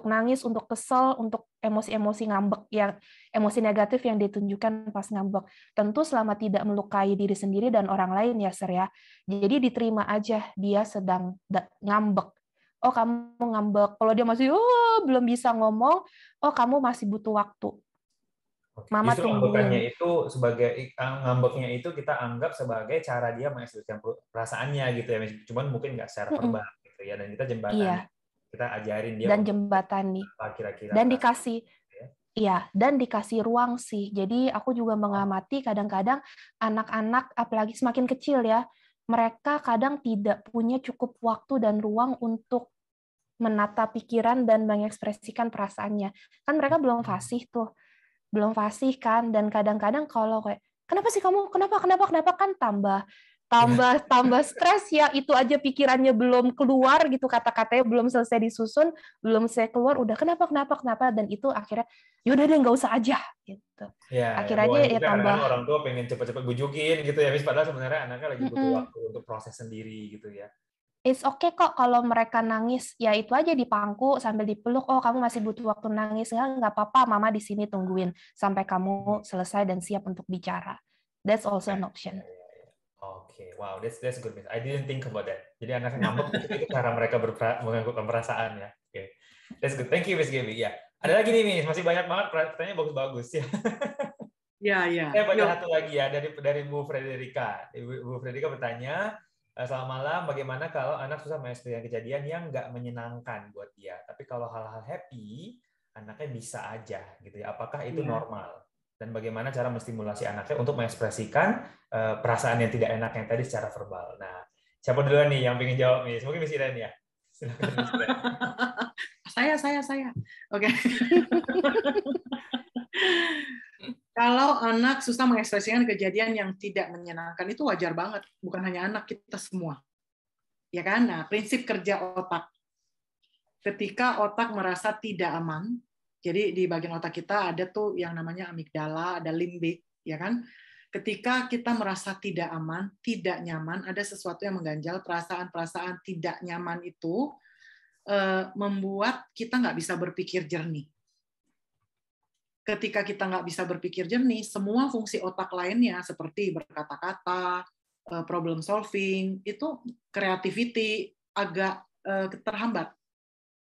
nangis, untuk kesel, untuk emosi-emosi ngambek, yang emosi negatif yang ditunjukkan pas ngambek. Tentu selama tidak melukai diri sendiri dan orang lain ya, Sir ya. Jadi diterima aja dia sedang ngambek. Kamu ngambek. Kalau dia masih belum bisa ngomong, kamu masih butuh waktu. Mama justru tungguin. ngambeknya itu kita anggap sebagai cara dia mengekspresikan perasaannya gitu ya. Cuman mungkin nggak secara verbal gitu ya. Dan kita jembatani. Kita ajarin dia dan jembatani kira-kira dan dikasih ruang sih. Jadi aku juga mengamati kadang-kadang anak-anak apalagi semakin kecil ya, mereka kadang tidak punya cukup waktu dan ruang untuk menata pikiran dan mengekspresikan perasaannya. Kan mereka belum fasih kan, dan kadang-kadang kalau kayak kenapa sih kamu kenapa kan tambah tambah stres ya, itu aja pikirannya belum keluar gitu, kata-katanya belum selesai disusun, belum selesai keluar, udah kenapa, dan itu akhirnya yaudah deh nggak usah aja gitu. Ya, Akhirnya bawahnya ya juga tambah. kadang-kadang orang tua pengen cepet-cepet bujukin gitu ya, Miss, padahal sebenarnya anaknya lagi butuh waktu untuk proses sendiri gitu ya. It's okay kok kalau mereka nangis, ya itu aja dipangku sambil dipeluk, oh kamu masih butuh waktu nangis, nggak apa-apa, mama di sini tungguin sampai kamu selesai dan siap untuk bicara. That's also an option. Oke, wow, that's good, Miss. I didn't think about that. Jadi anaknya ngambek itu cara mereka mengungkapkan perasaan ya. Oke, that's good. Thank you, Miss Gaby. Ya, ada lagi nih, Miss. Masih banyak banget pertanyaannya bagus-bagus ya. Ya. Saya baca satu lagi ya dari Bu Frederica. Bu Frederica bertanya, selamat malam, bagaimana kalau anak susah mengekspresikan kejadian yang nggak menyenangkan buat dia, tapi kalau hal-hal happy, anaknya bisa aja gitu ya. Apakah itu normal? Dan bagaimana cara menstimulasi anaknya untuk mengekspresikan perasaan yang tidak enak yang tadi secara verbal. Nah, siapa duluan nih yang pengen jawab nih? Mungkin Miss Iren ya. Saya. Oke. Kalau anak susah mengekspresikan kejadian yang tidak menyenangkan, itu wajar banget. Bukan hanya anak, kita semua. Ya kan? Nah, prinsip kerja otak. Ketika otak merasa tidak aman, jadi di bagian otak kita ada tuh yang namanya amigdala, ada limbik, ya kan? Ketika kita merasa tidak aman, tidak nyaman, ada sesuatu yang mengganjal, perasaan-perasaan tidak nyaman itu membuat kita nggak bisa berpikir jernih. Ketika kita nggak bisa berpikir jernih, semua fungsi otak lainnya seperti berkata-kata, problem solving, itu creativity agak terhambat.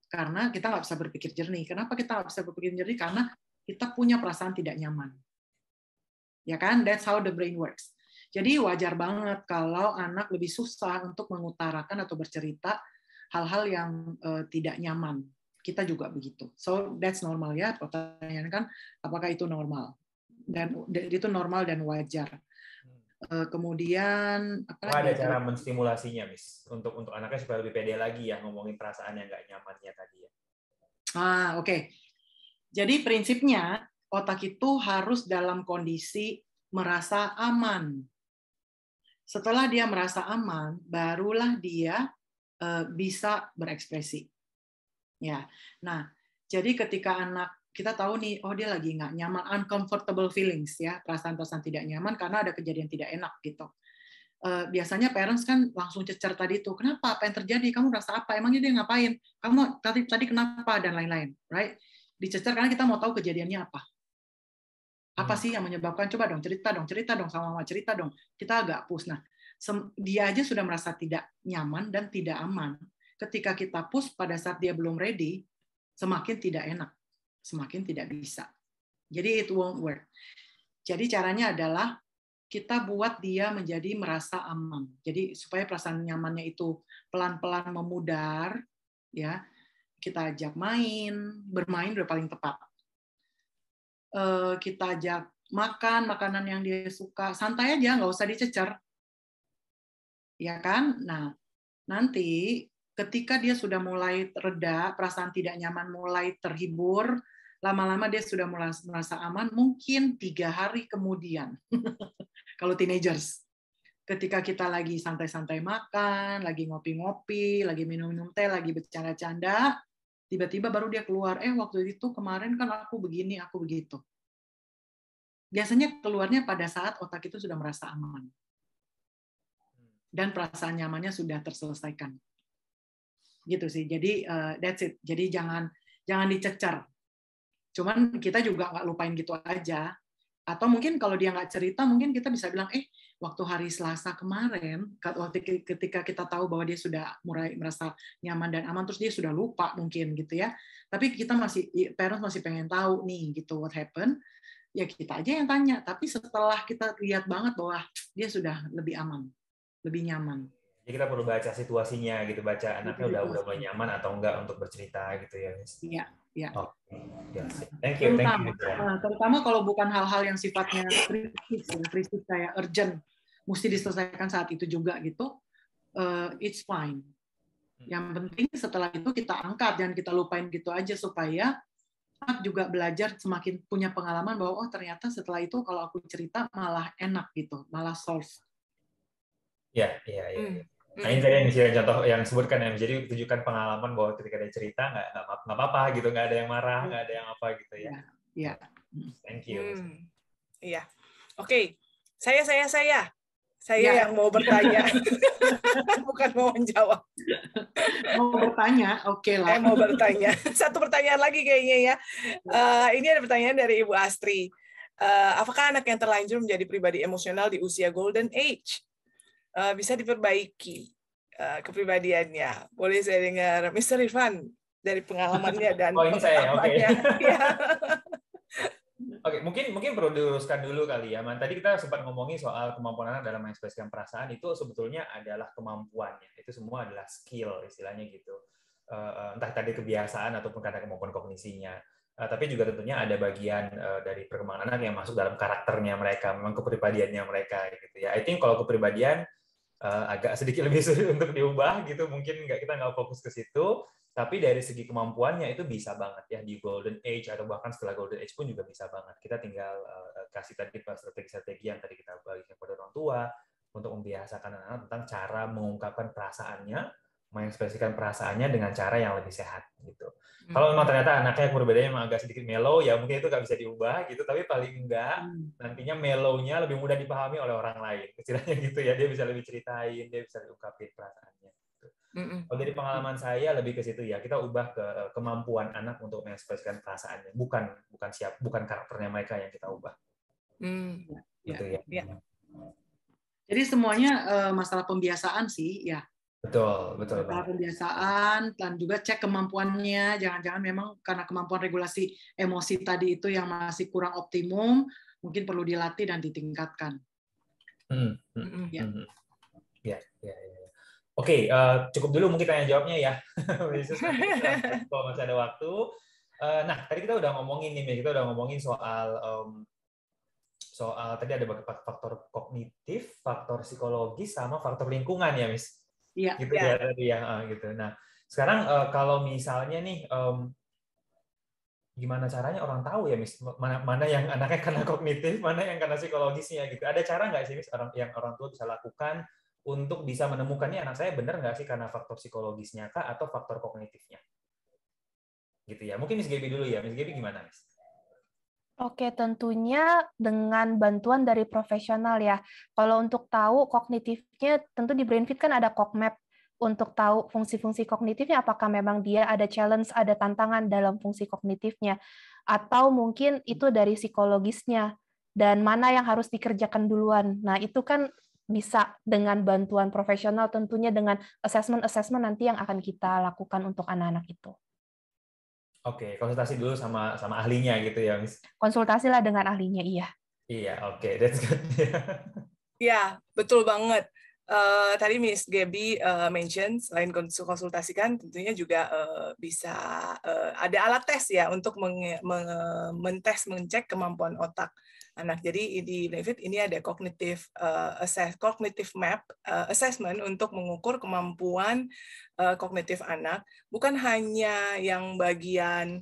Karena kita nggak bisa berpikir jernih. Kenapa kita nggak bisa berpikir jernih? Karena kita punya perasaan tidak nyaman. Ya kan? That's how the brain works. Jadi wajar banget kalau anak lebih susah untuk mengutarakan atau bercerita hal-hal yang tidak nyaman. Kita juga begitu. So that's normal ya. Pertanyaan kan, apakah itu normal? Dan itu normal dan wajar. Kemudian ada cara menstimulasinya, Miss, untuk anaknya supaya lebih pede lagi ya ngomongin perasaan yang nggak nyamannya tadi ya. Oke. Jadi prinsipnya otak itu harus dalam kondisi merasa aman. Setelah dia merasa aman, barulah dia bisa berekspresi. Ya, nah, jadi ketika anak kita tahu nih, oh dia lagi nggak nyaman, uncomfortable feelings ya, perasaan-perasaan tidak nyaman karena ada kejadian tidak enak gitu. Biasanya parents kan langsung cecer tadi tuh, kenapa? Apa yang terjadi? Kamu merasa apa? Emangnya dia ngapain? Kamu tadi kenapa? Dan lain-lain, right? Dicecer karena kita mau tahu kejadiannya apa. Apa sih yang menyebabkan? Coba dong, cerita dong sama mama, cerita dong. Kita agak push. Nah, dia aja sudah merasa tidak nyaman dan tidak aman. Ketika kita push pada saat dia belum ready, semakin tidak enak, semakin tidak bisa. Jadi it won't work. Jadi caranya adalah kita buat dia menjadi merasa aman. Jadi supaya perasaan nyamannya itu pelan-pelan memudar, ya kita ajak bermain udah paling tepat. Kita ajak makan makanan yang dia suka, santai aja, nggak usah dicecer, ya kan? Nah, nanti ketika dia sudah mulai reda, perasaan tidak nyaman mulai terhibur, lama-lama dia sudah mulai merasa aman, mungkin 3 hari kemudian. Kalau teenagers, ketika kita lagi santai-santai makan, lagi ngopi-ngopi, lagi minum-minum teh, lagi bercanda-canda, tiba-tiba baru dia keluar, waktu itu kemarin kan aku begini, aku begitu. Biasanya keluarnya pada saat otak itu sudah merasa aman. Dan perasaan nyamannya sudah terselesaikan. Gitu sih. Jadi that's it. Jadi jangan dicecer. Cuman kita juga nggak lupain gitu aja. Atau mungkin kalau dia nggak cerita, mungkin kita bisa bilang, waktu hari Selasa kemarin, ketika kita tahu bahwa dia sudah mulai merasa nyaman dan aman, terus dia sudah lupa mungkin gitu ya. Tapi kita parents masih pengen tahu nih gitu what happened. Ya kita aja yang tanya. Tapi setelah kita lihat banget bahwa dia sudah lebih aman, lebih nyaman. Jadi kita perlu baca situasinya gitu, baca anaknya udah mulai nyaman atau enggak untuk bercerita gitu ya, Miss. Iya, iya. Thank you. Terutama kalau bukan hal-hal yang sifatnya kritis kayak urgent, mesti diselesaikan saat itu juga gitu, it's fine. Yang penting setelah itu kita angkat, jangan kita lupain gitu aja, supaya anak juga belajar semakin punya pengalaman bahwa ternyata setelah itu kalau aku cerita malah enak gitu, malah solve. Iya. Nah ini tadi yang misalnya contoh yang sebutkan ya, jadi tunjukkan pengalaman bahwa ketika ada cerita nggak apa-apa gitu, nggak ada yang marah, nggak ada yang apa gitu ya. Iya. Thank you. Iya. Oke. Saya Ya. yang mau bertanya, bukan mau menjawab. Mau bertanya, oke lah. Saya mau bertanya. Satu pertanyaan lagi kayaknya ya. Ini ada pertanyaan dari Ibu Astri. Apakah anak yang terlanjur menjadi pribadi emosional di usia golden age bisa diperbaiki kepribadiannya? Boleh saya dengar Mr. Irfan dari pengalamannya dan ini saya, oke. Ya. Oke, mungkin perlu diluruskan dulu kali ya. Tadi kita sempat ngomongin soal kemampuan anak dalam mengekspresikan perasaan, itu sebetulnya adalah kemampuannya. Itu semua adalah skill istilahnya gitu. Entah tadi kebiasaan ataupun karena kemampuan kognisinya. Tapi juga tentunya ada bagian dari perkembangan anak yang masuk dalam karakternya mereka, memang kepribadiannya mereka gitu ya. I think kalau kepribadian agak sedikit lebih sulit untuk diubah gitu, mungkin kita nggak fokus ke situ. Tapi dari segi kemampuannya itu bisa banget ya di golden age atau bahkan setelah golden age pun juga bisa banget. Kita tinggal kasih tadi strategi-strategi yang tadi kita bagikan kepada orang tua untuk membiasakan anak-anak tentang cara mengungkapkan perasaannya, mengekspresikan perasaannya dengan cara yang lebih sehat gitu. Kalau memang ternyata anaknya kepribadiannya memang agak sedikit mellow, ya mungkin itu nggak bisa diubah gitu. Tapi paling enggak nantinya mellow-nya lebih mudah dipahami oleh orang lain. Istilahnya gitu ya, dia bisa lebih ceritain, dia bisa diungkapin perasaannya. Kalau dari pengalaman saya lebih ke situ ya, kita ubah ke kemampuan anak untuk mengekspresikan perasaannya, bukan karakternya mereka yang kita ubah. Gitu ya. Jadi semuanya masalah pembiasaan sih ya. Betul. Masalah pembiasaan dan juga cek kemampuannya. Jangan-jangan memang karena kemampuan regulasi emosi tadi itu yang masih kurang optimum, mungkin perlu dilatih dan ditingkatkan. Ya. Oke, cukup dulu mungkin tanya jawabnya ya. Kalau masih ada waktu. Nah, tadi kita udah ngomongin soal tadi ada faktor kognitif, faktor psikologis, sama faktor lingkungan ya, Miss. Iya. Gitu ya tadi ya, gitu. Nah, sekarang kalau misalnya nih, gimana caranya orang tahu ya, Miss, mana yang anaknya karena kognitif, mana yang karena psikologisnya gitu. Ada cara nggak sih, Miss, yang orang tua bisa lakukan untuk bisa menemukannya anak saya benar nggak sih karena faktor psikologisnya kah atau faktor kognitifnya? Gitu ya. Mungkin Miss Gaby dulu ya. Miss Gaby gimana, Miss? Oke, tentunya dengan bantuan dari profesional ya. Kalau untuk tahu kognitifnya, tentu di BrainFit kan ada Cogmap untuk tahu fungsi-fungsi kognitifnya, apakah memang dia ada challenge, ada tantangan dalam fungsi kognitifnya, atau mungkin itu dari psikologisnya, dan mana yang harus dikerjakan duluan. Nah, itu kan bisa dengan bantuan profesional, tentunya dengan assessment nanti yang akan kita lakukan untuk anak-anak itu. Oke, konsultasi dulu sama ahlinya gitu ya, Miss. Konsultasilah dengan ahlinya, iya. Iya, oke, that's good. Ya, betul banget. Tadi Miss Gaby mention selain konsultasikan, tentunya juga bisa ada alat tes ya untuk mengecek kemampuan otak anak. Jadi di BrainFit ini ada cognitive map assessment untuk mengukur kemampuan kognitif anak, bukan hanya yang bagian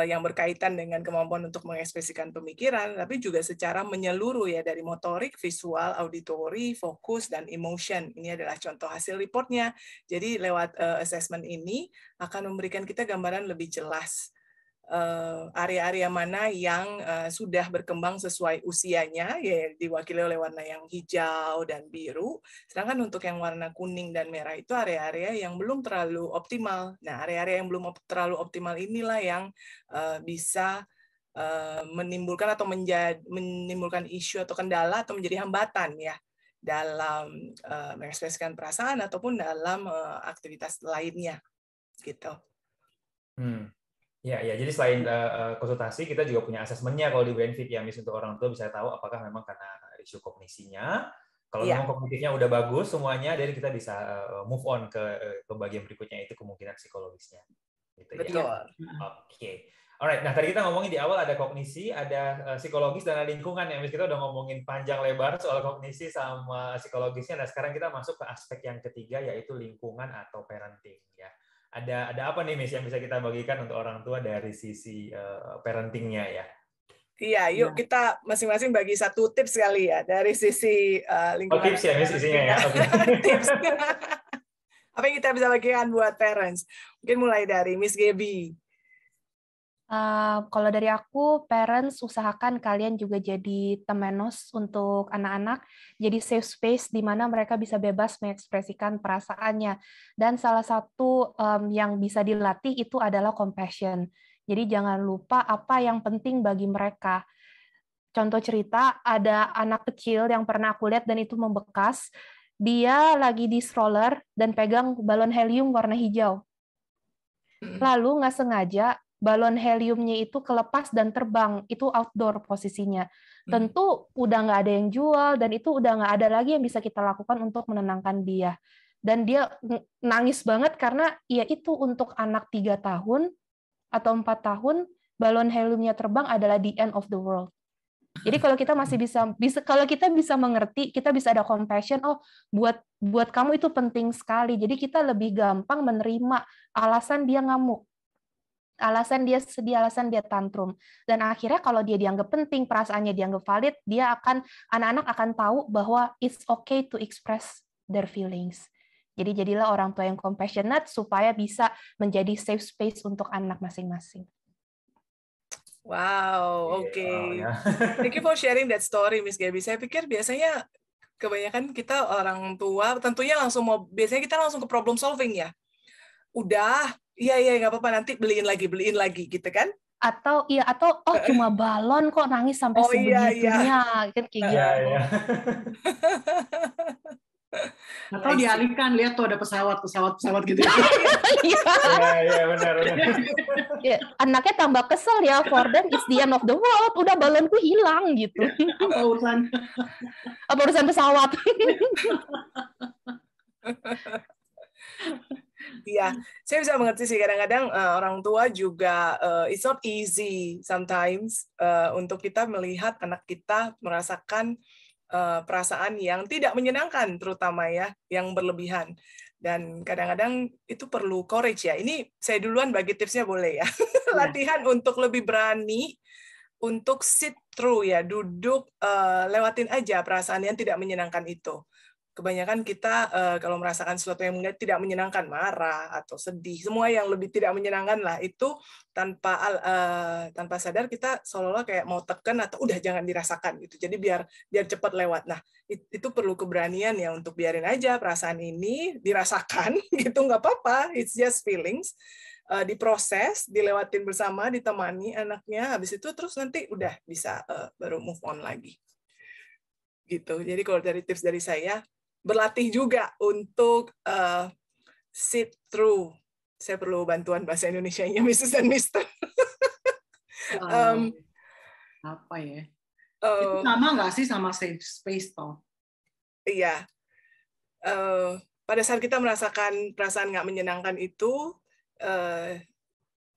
yang berkaitan dengan kemampuan untuk mengekspresikan pemikiran, tapi juga secara menyeluruh ya, dari motorik, visual, auditori, fokus, dan emotion. Ini adalah contoh hasil reportnya. Jadi lewat assessment ini akan memberikan kita gambaran lebih jelas area-area mana yang sudah berkembang sesuai usianya, ya diwakili oleh warna yang hijau dan biru. Sedangkan untuk yang warna kuning dan merah itu area-area yang belum terlalu optimal. Nah, area-area yang belum terlalu optimal inilah yang bisa menimbulkan atau menimbulkan isu atau kendala atau menjadi hambatan ya dalam mengekspresikan perasaan ataupun dalam aktivitas lainnya, gitu. Ya, jadi selain konsultasi, kita juga punya asesmennya kalau di BrainFit ya, Miss, untuk orang tua bisa tahu apakah memang karena isu kognisinya. Kalau memang kognitifnya udah bagus semuanya, jadi kita bisa move on ke bagian berikutnya, itu kemungkinan psikologisnya. Gitu, betul. Ya? Oke. Alright, nah tadi kita ngomongin di awal ada kognisi, ada psikologis, dan ada lingkungan ya, Miss. Kita udah ngomongin panjang lebar soal kognisi sama psikologisnya. Nah sekarang kita masuk ke aspek yang ketiga, yaitu lingkungan atau parenting ya. Ada apa nih, Miss, yang bisa kita bagikan untuk orang tua dari sisi parentingnya ya? Iya, yuk kita masing-masing bagi satu tips kali ya dari sisi lingkungan. Tips ya, Miss, isinya ya. Okay. Tips. Apa yang kita bisa bagikan buat parents? Mungkin mulai dari Miss Gaby. Kalau dari aku, parents usahakan kalian juga jadi temenos untuk anak-anak, jadi safe space di mana mereka bisa bebas mengekspresikan perasaannya. Dan salah satu yang bisa dilatih itu adalah compassion. Jadi jangan lupa apa yang penting bagi mereka. Contoh cerita, ada anak kecil yang pernah aku lihat dan itu membekas. Dia lagi di stroller dan pegang balon helium warna hijau. Lalu nggak sengaja balon heliumnya itu kelepas dan terbang, itu outdoor posisinya. Tentu udah nggak ada yang jual, dan itu udah nggak ada lagi yang bisa kita lakukan untuk menenangkan dia. Dan dia nangis banget karena ya itu untuk anak 3 tahun atau 4 tahun, balon heliumnya terbang adalah the end of the world. Jadi kalau kita masih kalau kita bisa mengerti, kita bisa ada compassion, oh buat kamu itu penting sekali. Jadi kita lebih gampang menerima alasan dia ngamuk, alasan dia sedih, alasan dia tantrum. Dan akhirnya kalau dia dianggap penting, perasaannya dianggap valid, anak-anak akan tahu bahwa it's okay to express their feelings. Jadi jadilah orang tua yang compassionate supaya bisa menjadi safe space untuk anak masing-masing. Wow, oke. Thank you for sharing that story, Miss Gaby. Saya pikir biasanya kebanyakan kita orang tua tentunya biasanya kita langsung ke problem solving ya. Udah, iya nggak apa-apa, nanti beliin lagi gitu kan? Atau cuma balon kok nangis sampai sebegitunya, kan kayak gitu. Atau dialihkan, lihat tuh ada pesawat gitu. Iya benar. Ya, anaknya tambah kesel ya, for them it's the end of the world, udah balonku hilang gitu. Apa urusan pesawat? Iya, saya bisa mengerti sih, kadang-kadang orang tua juga it's not easy sometimes untuk kita melihat anak kita merasakan perasaan yang tidak menyenangkan, terutama ya, yang berlebihan. Dan kadang-kadang itu perlu courage ya. Ini saya duluan bagi tipsnya boleh ya. Latihan untuk lebih berani untuk sit through ya, duduk lewatin aja perasaan yang tidak menyenangkan itu. Kebanyakan kita kalau merasakan sesuatu yang tidak menyenangkan, marah atau sedih, semua yang lebih tidak menyenangkan lah, itu tanpa sadar kita seolah-olah kayak mau tekan atau udah jangan dirasakan gitu. Jadi biar cepat lewat. Nah, itu perlu keberanian ya untuk biarin aja perasaan ini dirasakan gitu, nggak apa-apa, it's just feelings. Diproses, dilewatin bersama, ditemani anaknya, habis itu terus nanti udah bisa baru move on lagi. Gitu. Jadi kalau dari tips dari saya, berlatih juga untuk sit through. Saya perlu bantuan bahasa Indonesianya, Mrs. dan Mr. Apa ya? Itu sama nggak sih sama safe space toh? Iya. Pada saat kita merasakan perasaan nggak menyenangkan itu,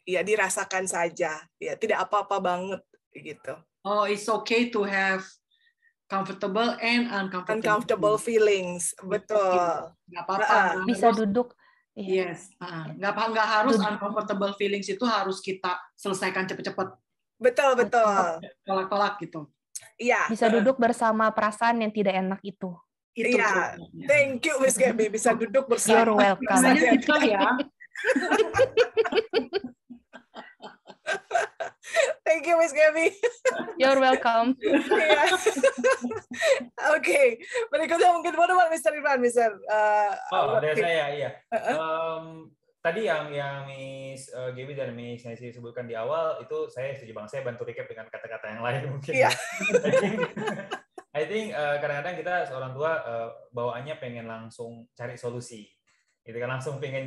ya dirasakan saja. Ya tidak apa-apa banget gitu. Oh, it's okay to have comfortable and uncomfortable feelings, betul. Nggak apa-apa. Bisa duduk. Yes, nggak harus uncomfortable feelings itu harus kita selesaikan cepat-cepat. Betul. Tolak-tolak gitu. Iya. Bisa duduk bersama perasaan yang tidak enak itu. Iya. Thank you, Miss Gaby. Bisa duduk bersama. You're welcome. Kita ya. Thank you, Miss Gaby. You're welcome. Oke, berikutnya mungkin boleh Mr. Irfan, Mr. Dari saya, iya. Tadi yang Miss Gaby dan Miss Nancy sebutkan di awal, itu saya setuju banget. Saya bantu recap dengan kata-kata yang lain mungkin. Iya. I think kadang-kadang kita seorang tua bawaannya pengen langsung cari solusi. Gitu kan, langsung pengen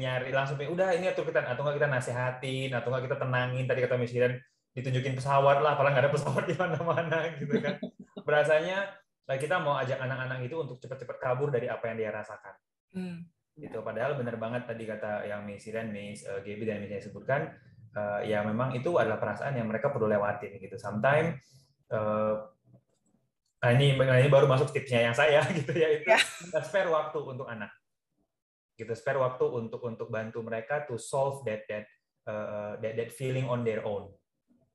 udah ini atau nggak kita nasehatin, atau nggak kita tenangin. Tadi kata Miss Iren, ditunjukin pesawat lah, padahal nggak ada pesawat di mana-mana gitu kan. Berasanya kita mau ajak anak-anak itu untuk cepat-cepat kabur dari apa yang dia rasakan. Gitu. Padahal benar banget tadi kata yang Miss Iren, Miss Gaby dan Miss yang sebutkan, ya memang itu adalah perasaan yang mereka perlu lewatin gitu. Sometimes ini baru masuk tipsnya yang saya gitu ya, itu spare waktu untuk anak. Gitu, spare waktu untuk bantu mereka to solve that feeling on their own.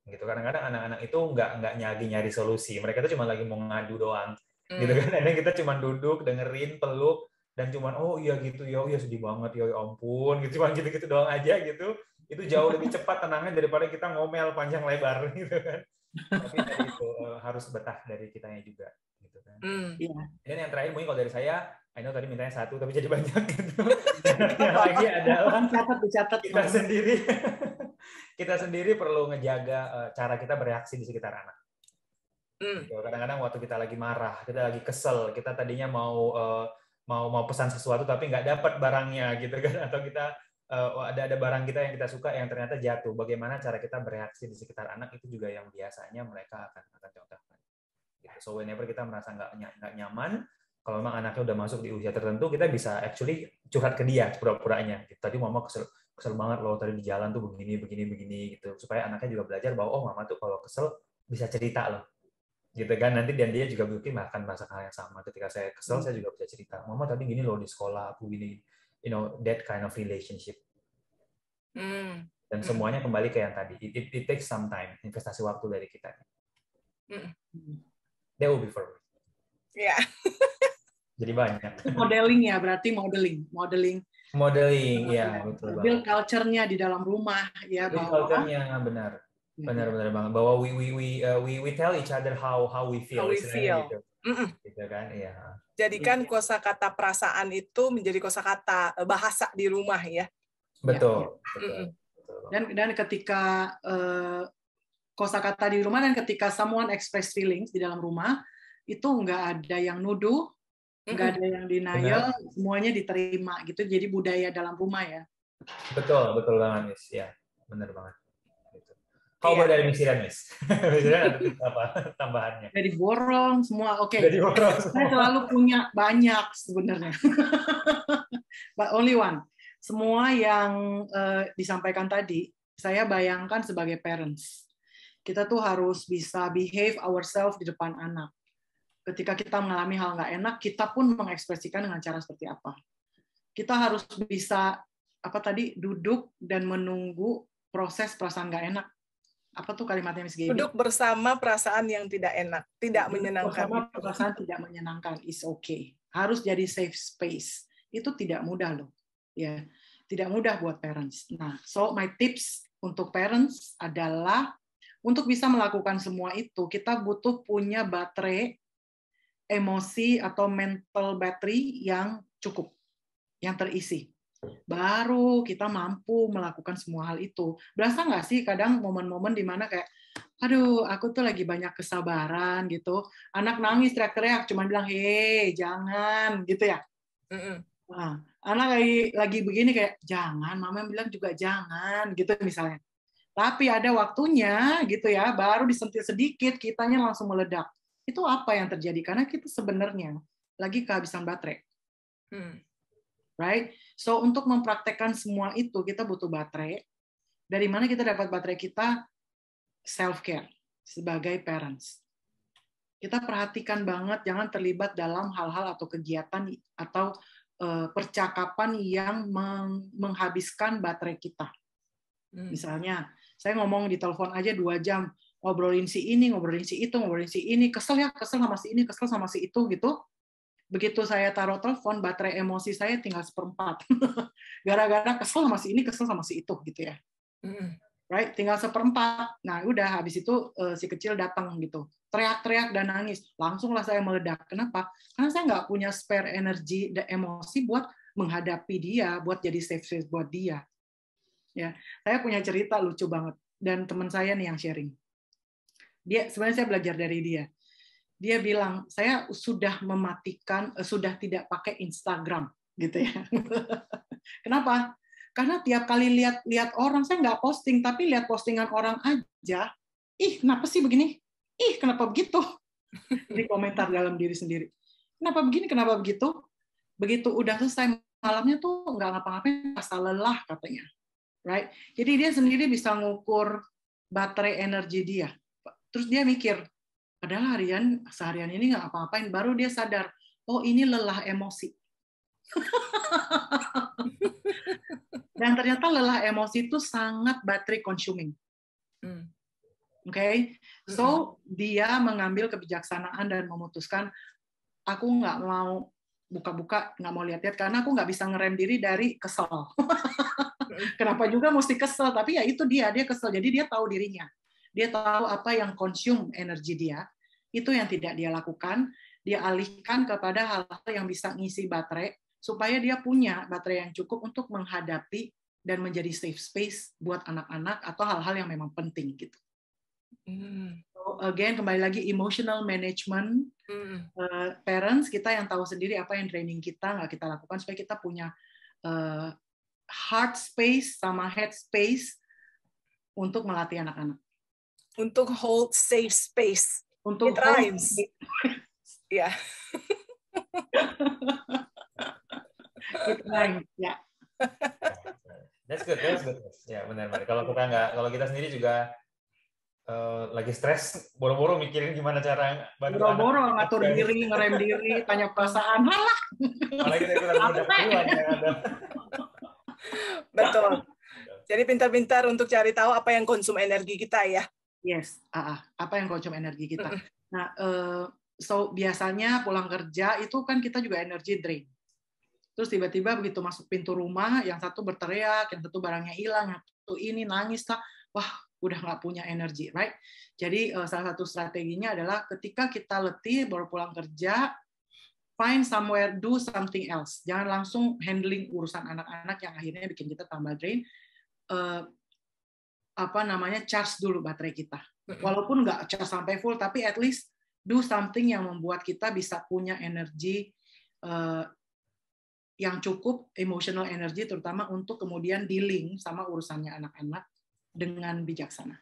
gitu. Kadang-kadang anak-anak itu nggak nyari solusi, mereka tuh cuma lagi mau ngadu doang, gitu kan. Dan kita cuma duduk, dengerin, peluk, dan cuma oh iya gitu, ya sedih banget, ya ampun, gitu, cuma gitu-gitu doang aja gitu. Itu jauh lebih cepat tenangnya daripada kita ngomel panjang lebar, gitu kan. Tapi tadi itu harus betah dari kitanya juga, gitu kan. Dan yang terakhir mungkin kalau dari saya, I know tadi mintanya 1 tapi jadi banyak gitu. Yang lagi adalah kita sendiri perlu ngejaga cara kita bereaksi di sekitar anak. Gitu. Kadang-kadang waktu kita lagi marah, kita lagi kesel, kita tadinya mau pesan sesuatu tapi nggak dapat barangnya gitu kan, atau kita ada barang kita yang kita suka yang ternyata jatuh. Bagaimana cara kita bereaksi di sekitar anak itu juga yang biasanya mereka akan contohkan. Gitu. So whenever kita merasa nggak nyaman, kalau memang anaknya udah masuk di usia tertentu, kita bisa actually curhat ke dia pura-puranya. Gitu. Tadi mama kesel banget loh tadi di jalan tuh begini gitu. Supaya anaknya juga belajar bahwa oh mama tuh kalau kesel bisa cerita loh. Gitu kan, nanti dan dia juga mungkin akan merasakan hal yang sama. Ketika saya kesel, saya juga bisa cerita. Mama tadi gini loh di sekolah, aku gini. That kind of relationship. Dan semuanya kembali ke yang tadi. It takes some time, investasi waktu dari kita. That will be for me. Yeah. Jadi banyak. Modeling ya, berarti modeling, ya betul. Build culture-nya di dalam rumah ya. Build culture-nya benar banget. Bahwa we tell each other how we feel. Gitu kan, ya. Jadikan kosakata perasaan itu menjadi kosakata bahasa di rumah ya. Betul. Dan ketika kosakata di rumah dan ketika someone express feelings di dalam rumah, itu nggak ada yang nuduh, nggak ada yang denial, semuanya diterima gitu. Jadi budaya dalam rumah ya. Betul banget, Miss. Ya, benar banget. How about dari Miss Iren, Miss? Miss Iren ada apa tambahannya? Dari borong semua, oke. Saya selalu punya banyak sebenarnya. But only one. Semua yang disampaikan tadi, saya bayangkan sebagai parents. Kita tuh harus bisa behave ourselves di depan anak. Ketika kita mengalami hal nggak enak, kita pun mengekspresikan dengan cara seperti apa. Kita harus bisa duduk dan menunggu proses perasaan nggak enak. Apa tuh kalimatnya Miss Gaby? Duduk bersama perasaan yang tidak enak, tidak menyenangkan. Bersama perasaan tidak menyenangkan is okay. Harus jadi safe space. Itu tidak mudah loh. Ya, tidak mudah buat parents. Nah, so my tips untuk parents adalah untuk bisa melakukan semua itu, kita butuh punya baterai emosi atau mental battery yang cukup, yang terisi. Baru kita mampu melakukan semua hal itu. Berasa nggak sih kadang momen-momen di mana kayak, aduh, aku tuh lagi banyak kesabaran gitu. Anak nangis teriak-teriak, cuma bilang, hei, jangan, gitu ya. Nah, anak lagi begini kayak, jangan, mama bilang juga jangan, gitu misalnya. Tapi ada waktunya, gitu ya, baru disentil sedikit, kitanya langsung meledak. Itu apa yang terjadi? Karena kita sebenarnya lagi kehabisan baterai. Right? So untuk mempraktekkan semua itu kita butuh baterai. Dari mana kita dapat baterai kita? Self-care sebagai parents. Kita perhatikan banget jangan terlibat dalam hal-hal atau kegiatan atau percakapan yang menghabiskan baterai kita. Misalnya, saya ngomong di telepon aja 2 jam, ngobrolin si ini, ngobrolin si itu, ngobrolin si ini, kesel sama si ini, kesel sama si itu gitu. Begitu saya taruh telepon, baterai emosi saya tinggal 1/4. Gara-gara kesel sama si ini, kesel sama si itu, gitu ya. Right? Tinggal 1/4. Nah, udah habis itu si kecil datang gitu. Teriak-teriak dan nangis. Langsunglah saya meledak. Kenapa? Karena saya nggak punya spare energi dan emosi buat menghadapi dia, buat jadi safe space buat dia. Ya, saya punya cerita lucu banget. Dan teman saya nih yang sharing. Sebenarnya saya belajar dari dia. Dia bilang, saya sudah mematikan, sudah tidak pakai Instagram, gitu ya. Kenapa? Karena tiap kali lihat orang, saya nggak posting, tapi lihat postingan orang aja, ih, kenapa sih begini? Ih, kenapa begitu? Di komentar dalam diri sendiri. Kenapa begini, kenapa begitu? Begitu udah selesai malamnya tuh nggak ngapa-ngapain, rasa lelah katanya. Right? Jadi dia sendiri bisa ngukur baterai energi dia. Terus dia mikir, padahal seharian ini nggak apa-apain, baru dia sadar, oh ini lelah emosi. Dan ternyata lelah emosi itu sangat battery consuming. Okay, so dia mengambil kebijaksanaan dan memutuskan, aku nggak mau buka-buka, nggak mau lihat-lihat karena aku nggak bisa ngerem diri dari kesel. Kenapa juga mesti kesel? Tapi ya itu dia kesel. Jadi dia tahu dirinya, dia tahu apa yang consume energi dia, itu yang tidak dia lakukan. Dia alihkan kepada hal-hal yang bisa ngisi baterai supaya dia punya baterai yang cukup untuk menghadapi dan menjadi safe space buat anak-anak atau hal-hal yang memang penting gitu. So, again, kembali lagi emotional management. Parents kita yang tahu sendiri apa yang training kita nggak kita lakukan supaya kita punya heart space sama head space untuk melatih anak-anak. Untuk hold safe space. Untuk It rhymes. Ya. It rhymes, ya. That's good. Ya benar. Kalau kita sendiri juga lagi stres, boro-boro mikirin gimana cara bantu anak. Boro-boro ngatur diri, ngerem diri, tanya perasaan, halah. Malah kita udah keluar ya ada. Betul. Jadi pintar-pintar untuk cari tahu apa yang konsum energi kita ya. Yes, apa yang konsum energi kita. Nah, so biasanya pulang kerja itu kan kita juga energy drain. Terus tiba-tiba begitu masuk pintu rumah, yang satu berteriak, yang satu barangnya hilang, yang satu ini nangis lah, wah udah nggak punya energi, right? Jadi salah satu strateginya adalah ketika kita letih baru pulang kerja, find somewhere, do something else. Jangan langsung handling urusan anak-anak yang akhirnya bikin kita tambah drain. Charge dulu baterai kita. Walaupun nggak charge sampai full, tapi at least do something yang membuat kita bisa punya energi yang cukup, emotional energy terutama untuk kemudian dealing sama urusannya anak-anak dengan bijaksana.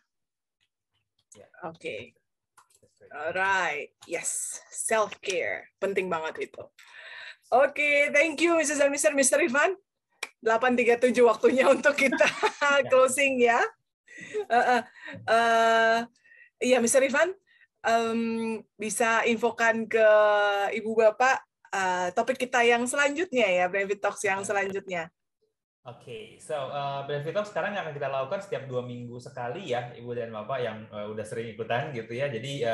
Oke. Alright. Yes. Self-care. Penting banget itu. Oke, thank you Mrs. and Mr. Irfan. 8.37 waktunya untuk kita closing ya. Iya, Mr. Irfan, bisa infokan ke Ibu Bapak topik kita yang selanjutnya ya, Brainfit Talks yang selanjutnya. Oke, so Brainfit Talks sekarang akan kita lakukan setiap 2 minggu sekali ya, Ibu dan Bapak yang udah sering ikutan gitu ya. Jadi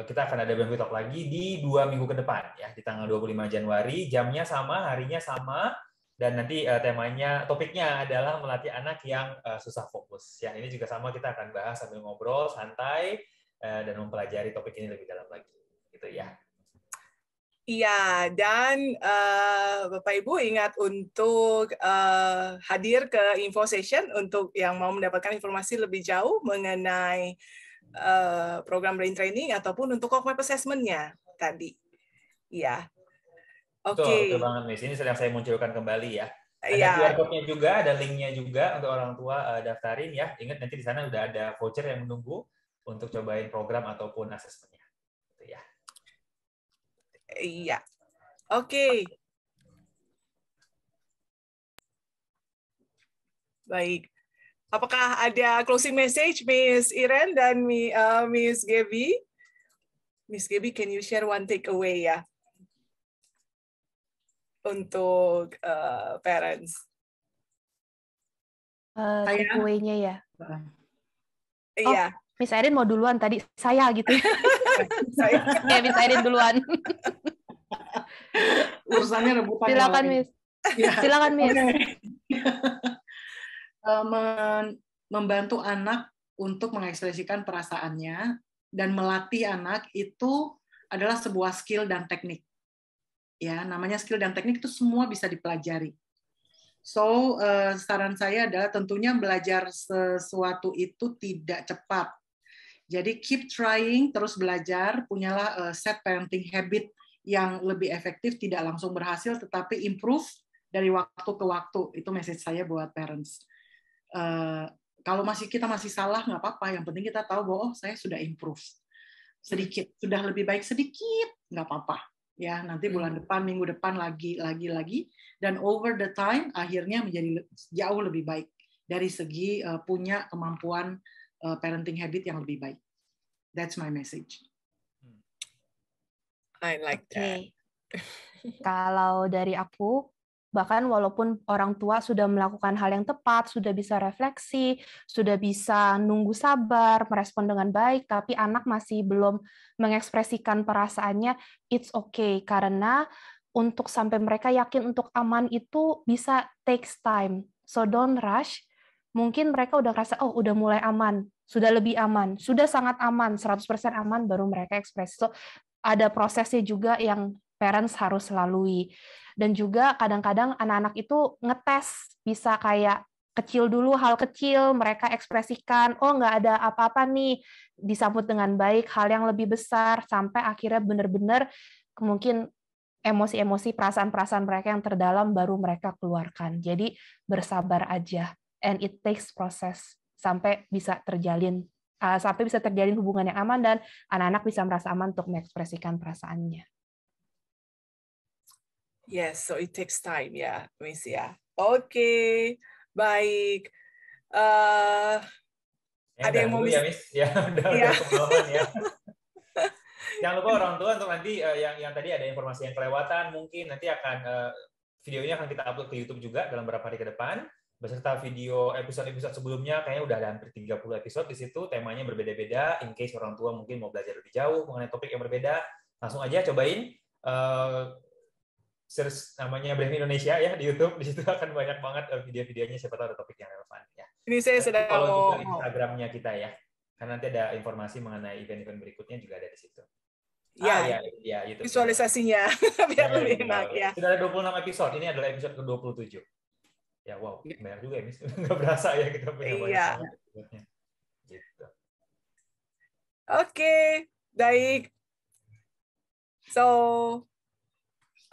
kita akan ada Brainfit Talk lagi di 2 minggu ke depan ya, di tanggal 25 Januari, jamnya sama, harinya sama, dan nanti topiknya adalah melatih anak yang susah fokus. Ya, ini juga sama, kita akan bahas sambil ngobrol santai dan mempelajari topik ini lebih dalam lagi, gitu ya. Iya, dan Bapak Ibu ingat untuk hadir ke info session untuk yang mau mendapatkan informasi lebih jauh mengenai program brain training ataupun untuk Cogmap assessment-nya tadi. Iya. Oke. Betul banget, Miss. Ini sedang saya munculkan kembali ya. Ada Iya. QR code-nya juga, ada link-nya juga untuk orang tua daftarin ya. Ingat nanti di sana udah ada voucher yang menunggu untuk cobain program ataupun asesmennya. Gitu ya. Iya. Oke. Baik. Apakah ada closing message, Miss Iren dan Miss Gaby? Miss Gaby, can you share one takeaway ya untuk parents? Takeaway-nya ya. Iya. Miss Iren mau duluan tadi, saya gitu. Ya, Miss Iren duluan. Urusannya rebutan. Silakan, Miss. Ya. Silakan, Miss. Membantu anak untuk mengekspresikan perasaannya dan melatih anak itu adalah sebuah skill dan teknik. Ya, namanya skill dan teknik itu semua bisa dipelajari. So, saran saya adalah tentunya belajar sesuatu itu tidak cepat. Jadi keep trying, terus belajar, punyalah set parenting habit yang lebih efektif, tidak langsung berhasil, tetapi improve dari waktu ke waktu. Itu message saya buat parents. Kalau kita masih salah, nggak apa-apa. Yang penting kita tahu bahwa saya sudah improve. Sedikit, sudah lebih baik sedikit, nggak apa-apa. Ya, nanti bulan depan, minggu depan lagi. Dan over the time, akhirnya menjadi jauh lebih baik. Dari segi punya kemampuan parenting habit yang lebih baik. That's my message. I like that. Kalau dari aku, Bahkan walaupun orang tua sudah melakukan hal yang tepat, sudah bisa refleksi, sudah bisa nunggu sabar, merespon dengan baik, tapi anak masih belum mengekspresikan perasaannya, it's okay. Karena untuk sampai mereka yakin untuk aman itu bisa takes time. So don't rush. Mungkin mereka udah ngerasa, oh udah mulai aman, sudah lebih aman, sudah sangat aman, 100% aman, baru mereka ekspresi. So ada prosesnya juga yang parents harus lalui. Dan juga kadang-kadang anak-anak itu ngetes, bisa kayak kecil dulu, hal kecil, mereka ekspresikan, oh nggak ada apa-apa nih, disambut dengan baik, hal yang lebih besar, sampai akhirnya benar-benar mungkin emosi-emosi, perasaan-perasaan mereka yang terdalam baru mereka keluarkan. Jadi bersabar aja, and it takes process, sampai bisa terjalin hubungan yang aman, dan anak-anak bisa merasa aman untuk mengekspresikan perasaannya. Yes, so it takes time ya, Miss ya. Oke, baik. Ada yang mau ya, Miss? Ya, udah pengalaman ya. Jangan lupa orang tua untuk nanti yang tadi ada informasi yang kelewatan, mungkin nanti akan videonya akan kita upload ke YouTube juga dalam beberapa hari ke depan. Beserta video episode-episode sebelumnya, kayaknya udah ada hampir 30 episode di situ, temanya berbeda-beda. In case orang tua mungkin mau belajar lebih jauh mengenai topik yang berbeda, langsung aja cobain. Search namanya Brainfit Indonesia ya di YouTube, di situ akan banyak banget video-videonya, siapa tahu ada topik yang relevan ya. Ini saya sedang follow juga Instagramnya kita ya, karena nanti ada informasi mengenai event-event berikutnya juga ada di situ. Ya, YouTube visualisasinya biar lebih enak ya. Sudah ada 26 episode, ini adalah episode ke-27. Ya wow, banyak juga ya, Miss. Nggak berasa ya kita punya banyak episode-nya. Gitu. Oke, baik. So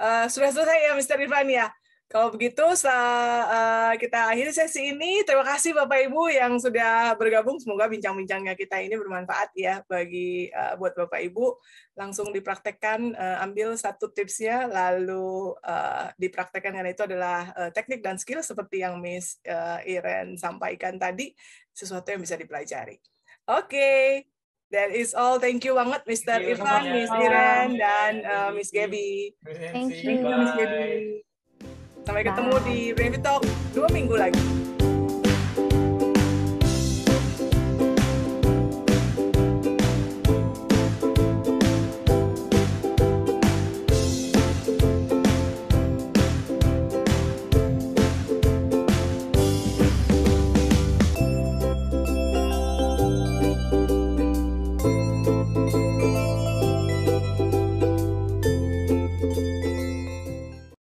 sudah selesai ya, Mr. Irfan ya. Kalau begitu, kita akhiri sesi ini. Terima kasih Bapak Ibu yang sudah bergabung. Semoga bincang-bincangnya kita ini bermanfaat ya bagi buat Bapak Ibu. Langsung dipraktekkan, ambil satu tipsnya, lalu dipraktekkan, karena itu adalah teknik dan skill seperti yang Miss Iren sampaikan tadi, sesuatu yang bisa dipelajari. Oke. That is all. Thank you banget, Mr. Irfan, Miss Iren, dan Miss Gaby. Thank you, Miss Gaby. Sampai ketemu di Brainfit Talk 2 minggu lagi.